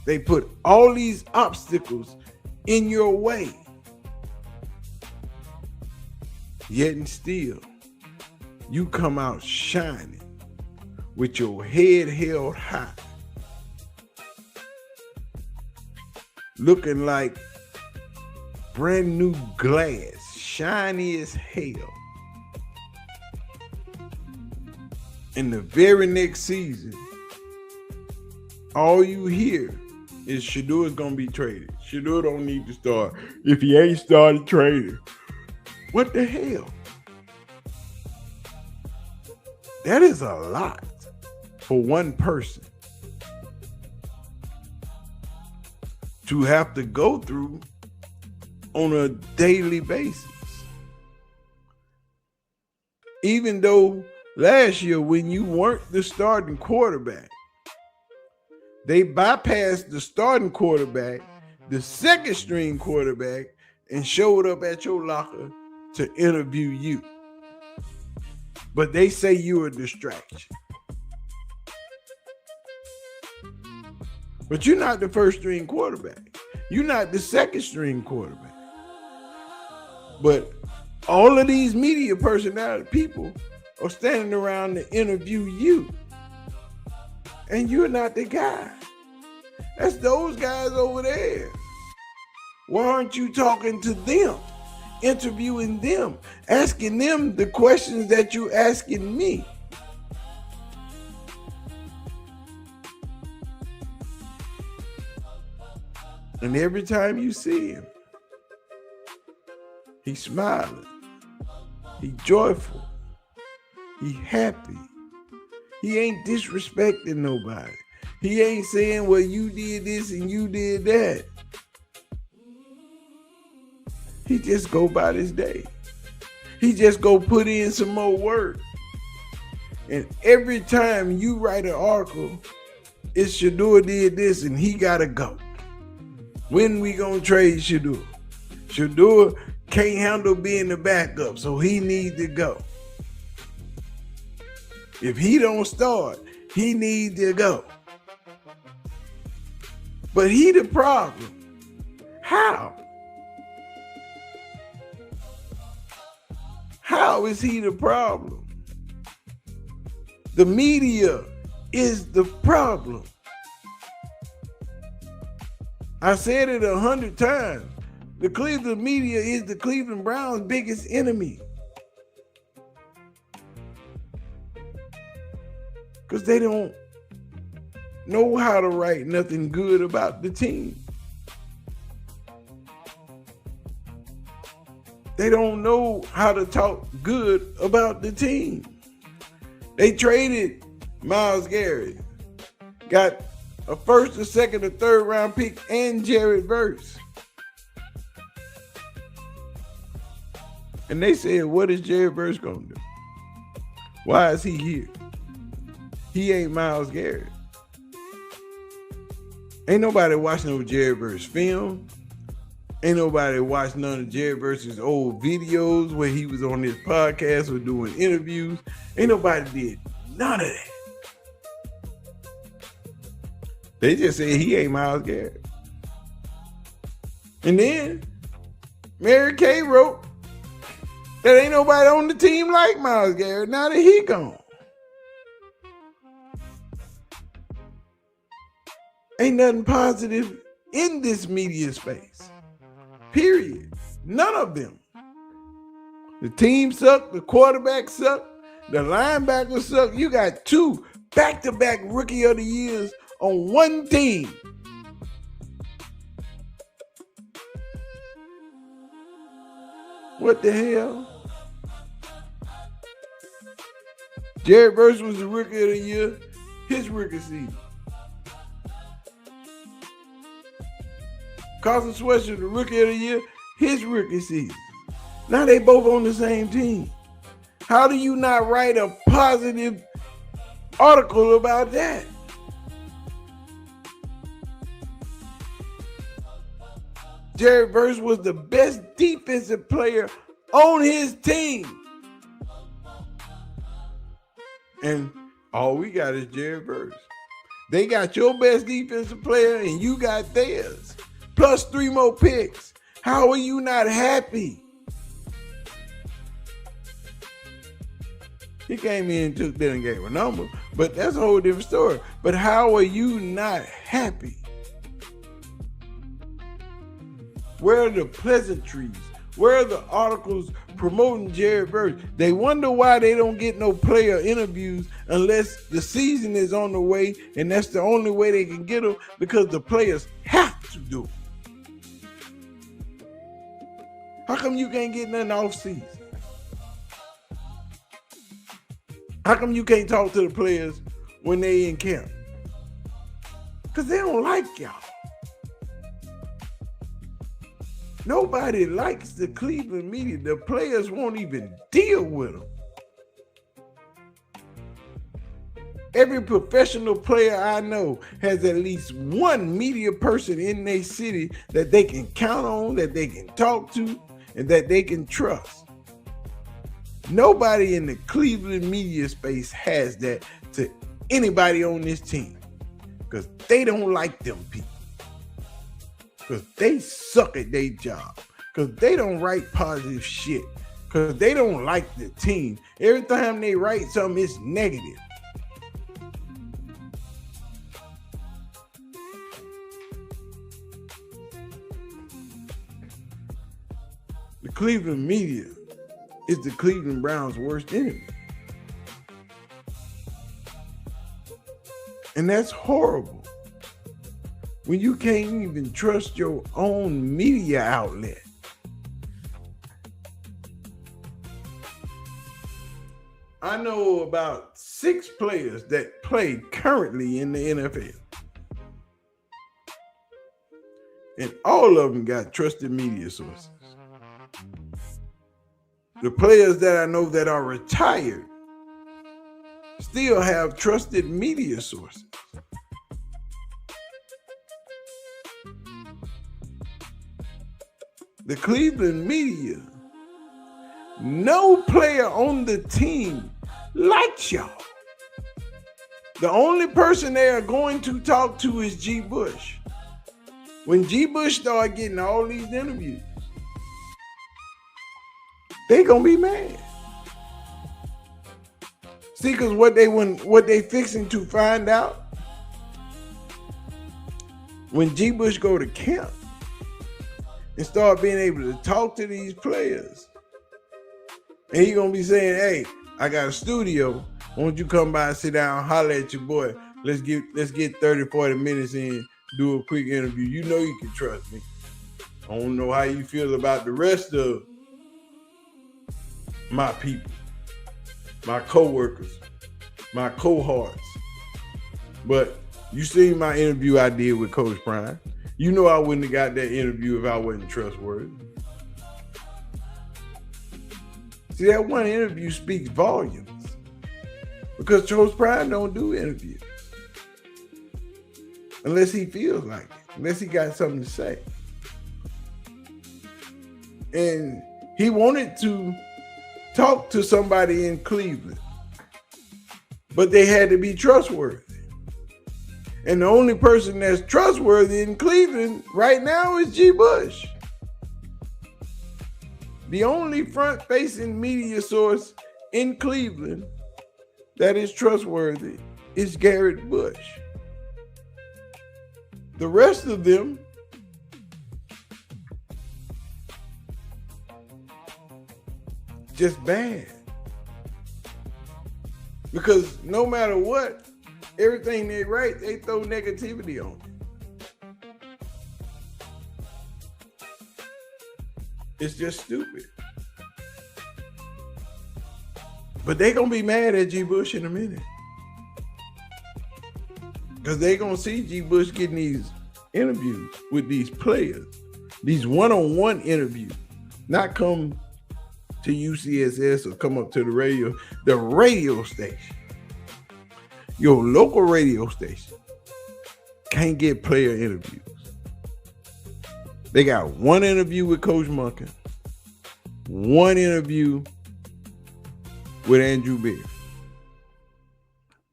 They put all these obstacles in your way. Yet and still, you come out shining with your head held high, looking like brand new glass, shiny as hell. In the very next season, all you hear is Shedeur is gonna be traded. Shedeur don't need to start if he ain't started trading. What the hell? That is a lot for one person to have to go through on a daily basis. Even though last year when you weren't the starting quarterback, they bypassed the starting quarterback, the second string quarterback, and showed up at your locker to interview you. But they say you're a distraction. But you're not the first string quarterback. You're not the second string quarterback. But all of these media personality people are standing around to interview you. And you're not the guy. That's those guys over there. Why aren't you talking to them? Interviewing them, asking them the questions that you're asking me. And every time you see him, he's smiling, he's joyful, he's happy. He ain't disrespecting nobody. He ain't saying, well, you did this and you did that. He just go about his day. He just go put in some more work. And every time you write an article, it's Shedeur did this and he gotta go. When we gonna trade Shedeur? Shedeur can't handle being the backup, so he needs to go. If he don't start, he needs to go. But he the problem. How? How is he the problem? The media is the problem. I said it 100 times. The Cleveland media is the Cleveland Browns' biggest enemy. Because they don't know how to write nothing good about the team. They don't know how to talk good about the team. They traded Myles Garrett, got a first, a second, a third round pick, and Jared Verse. And they said, what is Jared Verse gonna do? Why is he here? He ain't Myles Garrett. Ain't nobody watching no Jared Verse film. Ain't nobody watched none of Jared Verse's old videos where he was on his podcast or doing interviews. Ain't nobody did none of that. They just said he ain't Myles Garrett. And then Mary Kay wrote that ain't nobody on the team like Myles Garrett now that he gone. Ain't nothing positive in this media space. Period. None of them. The team suck, the quarterback suck, the linebackers suck. You got 2 back-to-back rookie of the years on one team. What the hell? Jared Verse was the rookie of the year, his rookie season. Carson Sweatshirts, the rookie of the year, his rookie season. Now they both on the same team. How do you not write a positive article about that? Jared Verse was the best defensive player on his team. And all we got is Jared Verse. They got your best defensive player and you got theirs. Plus 3 more picks. How are you not happy? He came in and took that and gave a number, but that's a whole different story. But how are you not happy? Where are the pleasantries? Where are the articles promoting Jared Verse? They wonder why they don't get no player interviews unless the season is on the way, and that's the only way they can get them because the players have to do it. How come you can't get nothing off season? How come you can't talk to the players when they in camp? Because they don't like y'all. Nobody likes the Cleveland media. The players won't even deal with them. Every professional player I know has at least one media person in their city that they can count on, that they can talk to, and that they can trust. Nobody in the Cleveland media space has that to anybody on this team because they don't like them people. Because they suck at their job. Because they don't write positive shit. Because they don't like the team. Every time they write something, it's negative. The Cleveland media is the Cleveland Browns' worst enemy. And that's horrible. When you can't even trust your own media outlet. I know about 6 players that play currently in the NFL. And all of them got trusted media sources. The players that I know that are retired still have trusted media sources. The Cleveland media, no player on the team likes y'all. The only person they are going to talk to is G. Bush. When G. Bush started getting all these interviews, they gonna be mad. See, because what they fixing to find out when G. Bush go to camp and start being able to talk to these players, and he gonna be saying, "Hey, I got a studio. Won't you come by and sit down, holler at your boy? Let's get 30, 40 minutes in, do a quick interview. You know you can trust me. I don't know how you feel about the rest of my people, my co-workers, my cohorts. But you seen my interview I did with Coach Prime. You know I wouldn't have got that interview if I wasn't trustworthy." See, that one interview speaks volumes because Coach Prime don't do interviews unless he feels like it, unless he got something to say. And he wanted to talk to somebody in Cleveland, but they had to be trustworthy. And the only person that's trustworthy in Cleveland right now is G. Bush. The only front-facing media source in Cleveland that is trustworthy is Garrett Bush. The rest of them just bad. Because no matter what, everything they write, they throw negativity on it. It's just stupid. But they gonna be mad at G. Bush in a minute. Because they gonna see G. Bush getting these interviews with these players, these one-on-one interviews, not come to UCSS or come up to the radio station. Your local radio station can't get player interviews. They got one interview with Coach Monken, one interview with Andrew Berry.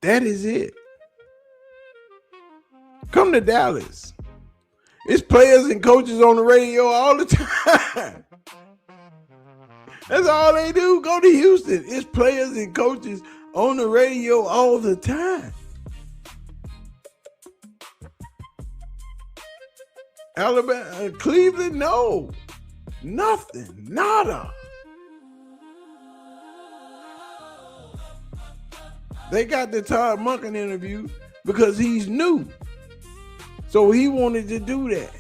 That is it. Come to Dallas. It's players and coaches on the radio all the time. That's all they do. Go to Houston. It's players and coaches on the radio all the time. Alabama, Cleveland, no. Nothing. Nada. They got the Todd Monken interview because he's new. So he wanted to do that.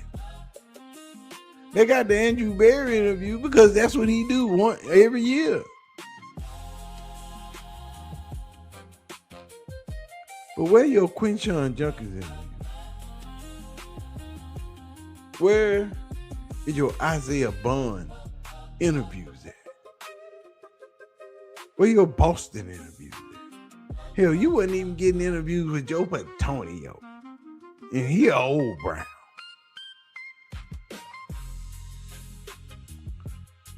They got the Andrew Berry interview because that's what he do every year. But where your Quinshon Junkins interview? Where is your Isaiah Bond interviews at? Where your Boston interviews at? Hell, you wasn't even getting interviews with Joe Patonio. And he a old Brown.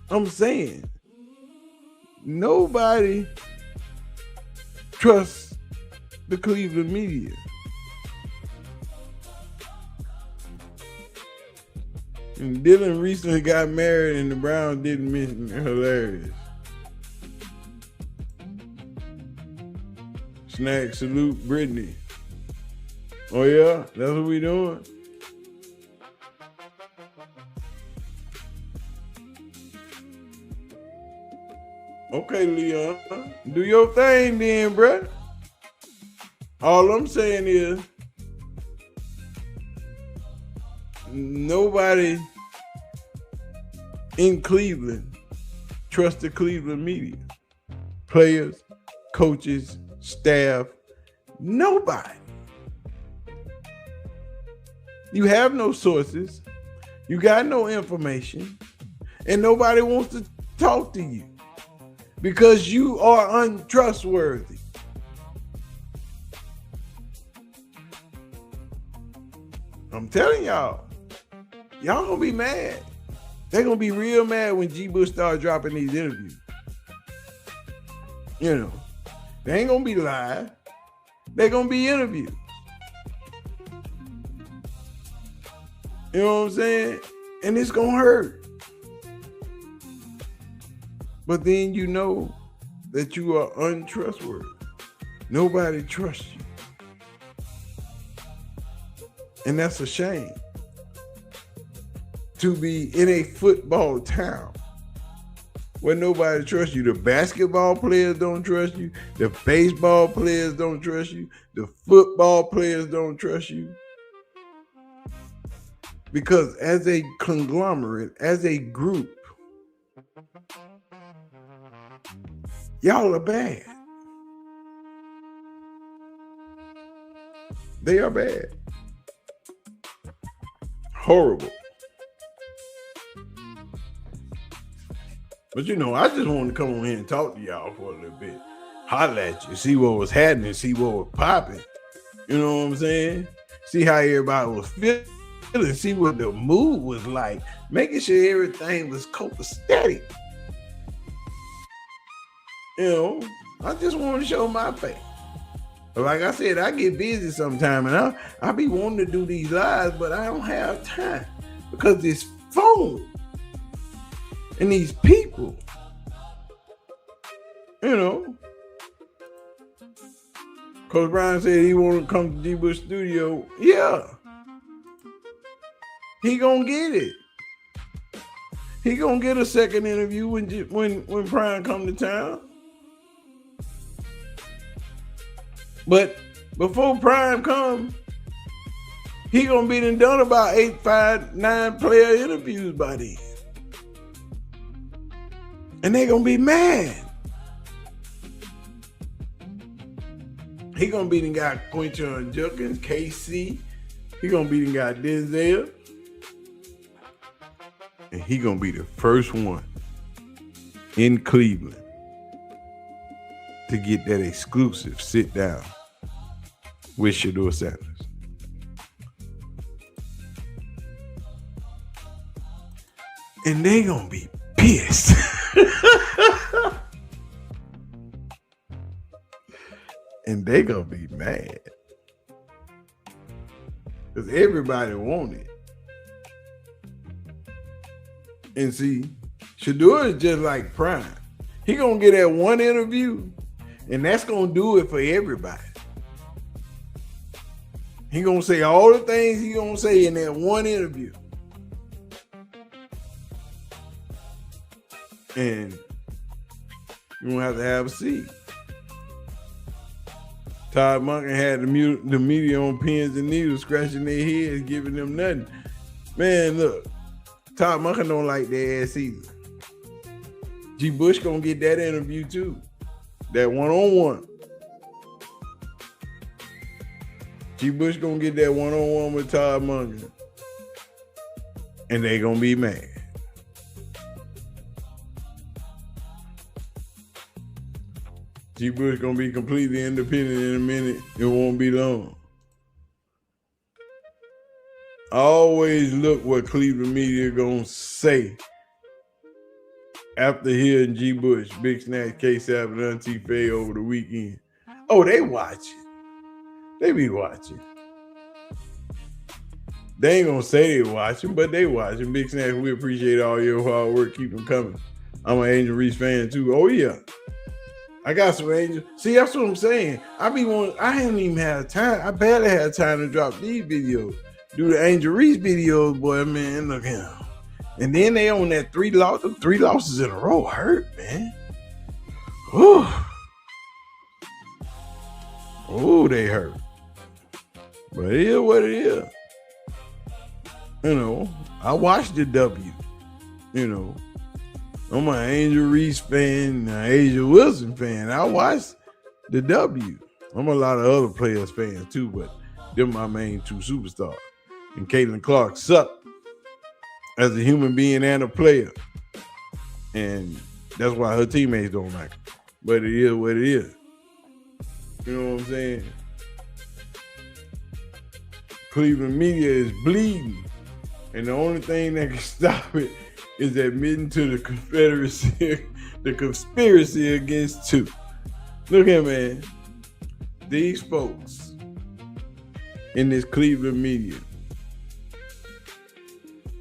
I'm saying, nobody trusts the Cleveland media. And Dylan recently got married and the Browns didn't mention it. Hilarious. Snack, salute Brittany. Oh yeah? That's what we doing? Okay, Leon. Do your thing then, bruh. All I'm saying is nobody in Cleveland trusts the Cleveland media. Players, coaches, staff, nobody. You have no sources, you got no information, and nobody wants to talk to you because you are untrustworthy. I'm telling y'all gonna be mad. They're gonna be real mad when G. Bush start dropping these interviews. You know, they ain't gonna be live. They're gonna be interviews. You know what I'm saying? And it's gonna hurt. But then you know that you are untrustworthy. Nobody trusts you. And that's a shame. To be in a football town where nobody trusts you. The basketball players don't trust you. The baseball players don't trust you. The football players don't trust you. Because as a conglomerate, as a group, y'all are bad. They are bad. Horrible. But you know, I just wanted to come on here and talk to y'all for a little bit. Holler at you, see what was happening, see what was popping. You know what I'm saying? See how everybody was feeling, see what the mood was like, making sure everything was copacetic. You know, I just want to show my face. But like I said, I get busy sometime, and I be wanting to do these lives, but I don't have time because this phone and these people, you know. Coach Brian said he want to come to G Bush Studio. Yeah, he gonna get it. He gonna get a second interview when Prime come to town. But before Prime come, he gonna be done about 8, 9 player interviews by then. And they gonna be mad. He gonna be got Quinton Judkins, KC. He gonna be got Denzel. And he gonna be the first one in Cleveland to get that exclusive sit down with Shedeur Sanders. And they gonna be pissed. And they gonna be mad. Because everybody want it. And see, Shedeur is just like Prime. He gonna get that one interview, and that's gonna do it for everybody. He gonna say all the things he gonna say in that one interview. And you won't have a seat. Todd Monken had the media on pins and needles, scratching their heads, giving them nothing. Man, look, Todd Monken don't like their ass either. G. Bush gonna get that interview too. That one-on-one. G. Bush gonna get that one-on-one with Todd Monken. And they gonna be mad. G. Bush gonna be completely independent in a minute. It won't be long. Always look what Cleveland media gonna say after hearing G. Bush, Big Snacks, K-Sap, and Auntie Faye over the weekend. Oh, they watching. They be watching. They ain't gonna say they watching, but they watching. Big Snacks, we appreciate all your hard work. Keep them coming. I'm an Angel Reese fan too. Oh yeah. I got some Angel. See, that's what I'm saying. I haven't even had time. I barely had time to drop these videos. Do the Angel Reese videos, boy, man. Look at him. And then they on that 3 losses in a row. Hurt, man. Ooh. Oh, they hurt. But it is what it is. You know, I watched the W. You know, I'm an Angel Reese fan, an Asia Wilson fan. I watched the W. I'm a lot of other players fans too, but they're my main 2 superstars. And Caitlin Clark sucked as a human being and a player. And that's why her teammates don't like her. But it is what it is. You know what I'm saying? Cleveland media is bleeding. And the only thing that can stop it is admitting to the conspiracy against 2. Look at, man, these folks in this Cleveland media,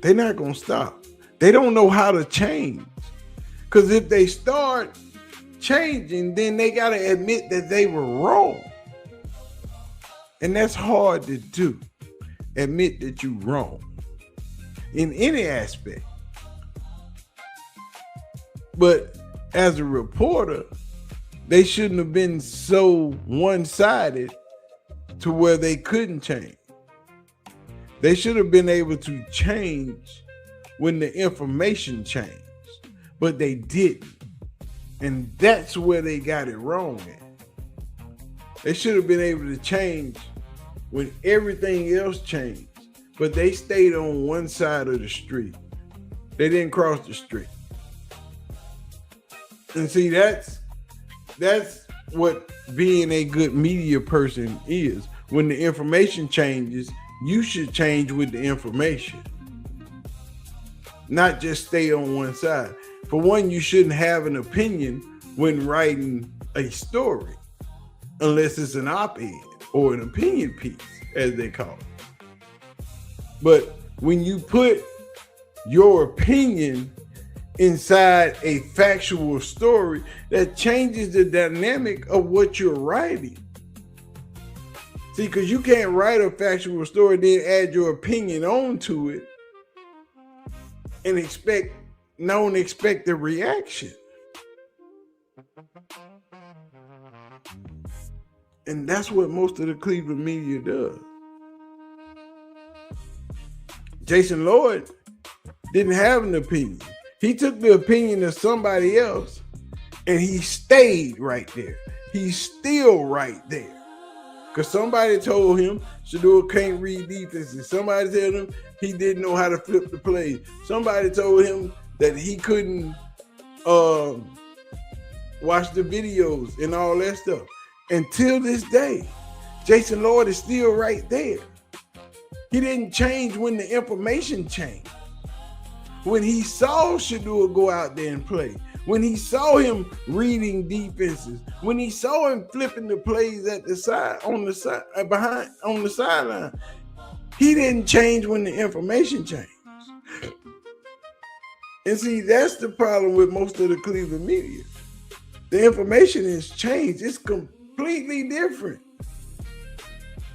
they're not gonna stop. They don't know how to change. Because if they start changing, then they gotta admit that they were wrong. And that's hard to do. Admit that you're wrong in any aspect. But as a reporter, they shouldn't have been so one-sided to where they couldn't change. They should have been able to change when the information changed, but they didn't. And that's where they got it wrong at. They should have been able to change when everything else changed, but they stayed on one side of the street. They didn't cross the street. And see, that's what being a good media person is. When the information changes, you should change with the information, not just stay on one side. For one, you shouldn't have an opinion when writing a story. unless it's an op-ed or an opinion piece, as they call it. But when you put your opinion inside a factual story, that changes the dynamic of what you're writing. See, because you can't write a factual story, then add your opinion onto it and expect no unexpected reaction. And that's what most of the Cleveland media does. Jason Lloyd didn't have an opinion. He took the opinion of somebody else and he stayed right there. He's still right there. Because somebody told him Shedeur can't read defenses. Somebody told him he didn't know how to flip the play. Somebody told him that he couldn't watch the videos and all that stuff. Until this day, Jason Lloyd is still right there. He didn't change when the information changed. When he saw Shedeur go out there and play, when he saw him reading defenses, when he saw him flipping the plays at the side, on the side, behind, on the sideline, he didn't change when the information changed. And see, that's the problem with most of the Cleveland media. The information has changed. It's completely different.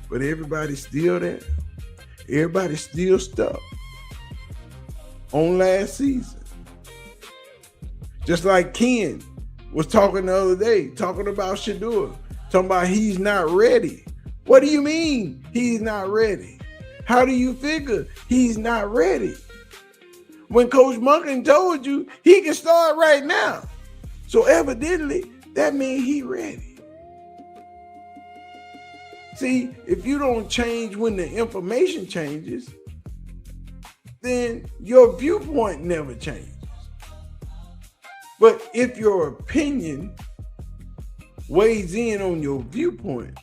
But everybody's still there. Everybody's still stuck on last season. Just like Ken was talking the other day, talking about Shedeur, talking about he's not ready. What do you mean he's not ready? How do you figure he's not ready? When Coach Monken told you he can start right now. So evidently, that means he ready. See, if you don't change when the information changes, then your viewpoint never changes. But if your opinion weighs in on your viewpoint,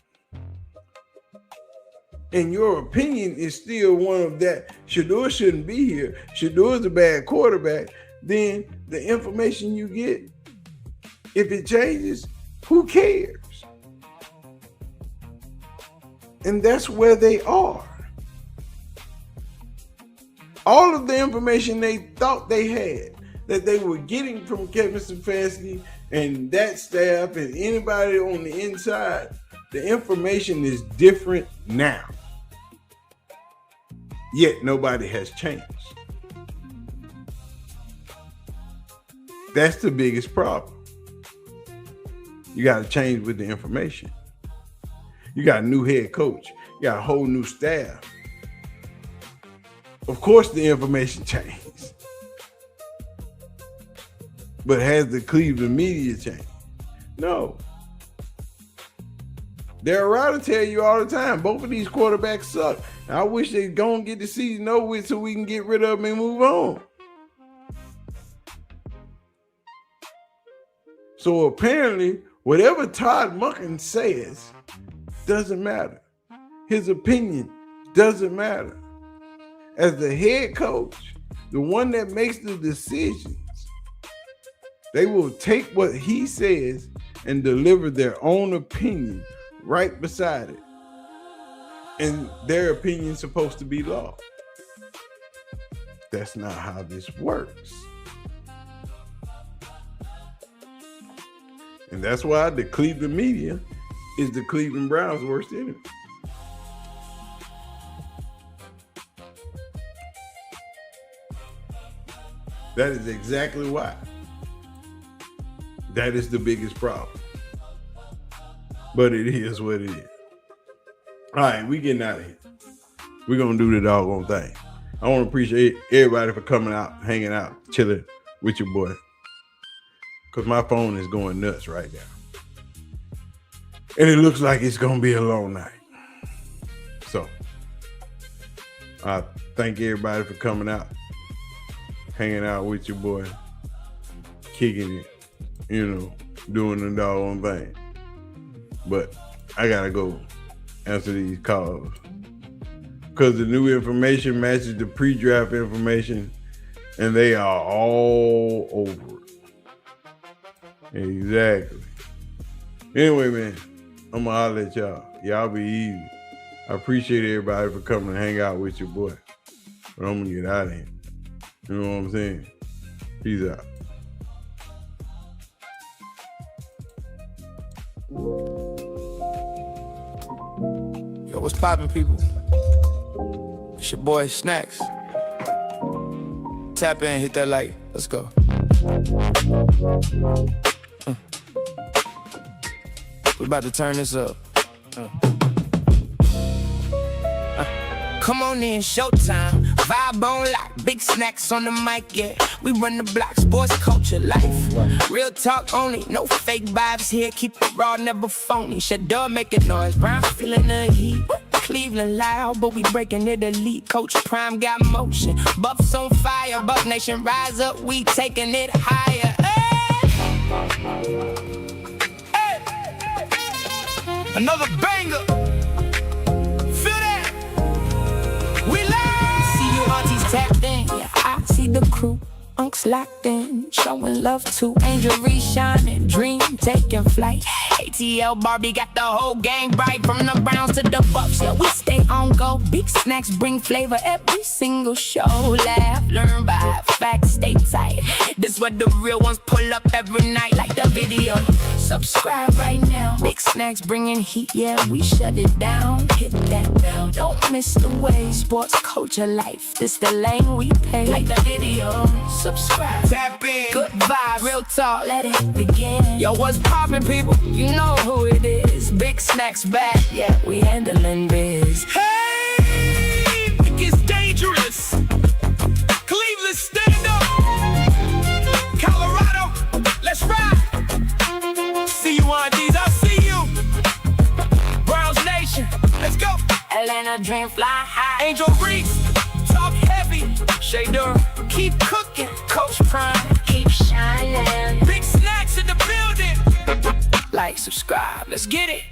and your opinion is still one of that, Shedeur shouldn't be here, Shedeur's a bad quarterback, then the information you get, if it changes, who cares? And that's where they are. All of the information they thought they had, that they were getting from Kevin Stefanski and that staff and anybody on the inside, the information is different now. Yet nobody has changed. That's the biggest problem. You got to change with the information. You got a new head coach. You got a whole new staff. Of course, the information changed. But has the Cleveland media changed? No. They're around to tell you all the time, both of these quarterbacks suck. I wish they'd go and get the season over with so we can get rid of them and move on. So apparently, whatever Todd Monken says doesn't matter. His opinion doesn't matter. As the head coach, the one that makes the decisions, they will take what he says and deliver their own opinion right beside it. And their opinion is supposed to be law. That's not how this works. And that's why the Cleveland media is the Cleveland Browns' worst enemy. That is exactly why. That is the biggest problem. But it is what it is. All right, we getting out of here. We're going to do the doggone thing. I want to appreciate everybody for coming out, hanging out, chilling with your boy. Because my phone is going nuts right now. And it looks like it's going to be a long night. So, I thank everybody for coming out, hanging out with your boy, kicking it, doing the doggone thing. But I got to go answer these calls because the new information matches the pre-draft information and they are all over it. Exactly. Anyway, man, I'ma holler at y'all. Y'all be easy. I appreciate everybody for coming to hang out with your boy. But I'm gonna get out of here. You know what I'm saying? Peace out. Yo, what's poppin', people? It's your boy Snacks. Tap in, hit that like. Let's go. We about to turn this up. Come on in, showtime. Vibe on lock, big snacks on the mic, yeah. We run the block, sports, culture, life. Real talk only, no fake vibes here. Keep it raw, never phony. Shedeur making noise, Brown feeling the heat. Cleveland loud, but we breaking it elite. Coach Prime got motion, Buffs on fire. Buff Nation rise up, we taking it higher. Hey! Another banger. Feel that? We live. See you aunties tapped in, yeah, I see the crew. Unks locked in, showing love to Angel shining, dream taking flight. ATL Barbie got the whole gang bright, from the Browns to the Buffs. Yeah, we stay on go. Big snacks bring flavor every single show. Laugh, learn, vibe, facts, stay tight. This what the real ones pull up every night, like the video. Subscribe right now. Big snacks bringing heat, yeah, we shut it down. Hit that bell, don't miss the way. Sports, culture, life, this the lane we pay. Like the video. Subscribe, Tap in. good vibe, real talk, let it begin. Yo, what's poppin', people? You know who it is. Big snacks back, yeah, we handling biz. Hey, it gets dangerous. Cleveland, stand up. Colorado, let's ride. See you on these, I see you. Browns Nation, let's go. Atlanta dream fly high. Angel Reese, talk heavy. Shedeur, keep cooking. Coach Prime, Keep shining. big snacks in the building. Like, subscribe, let's get it.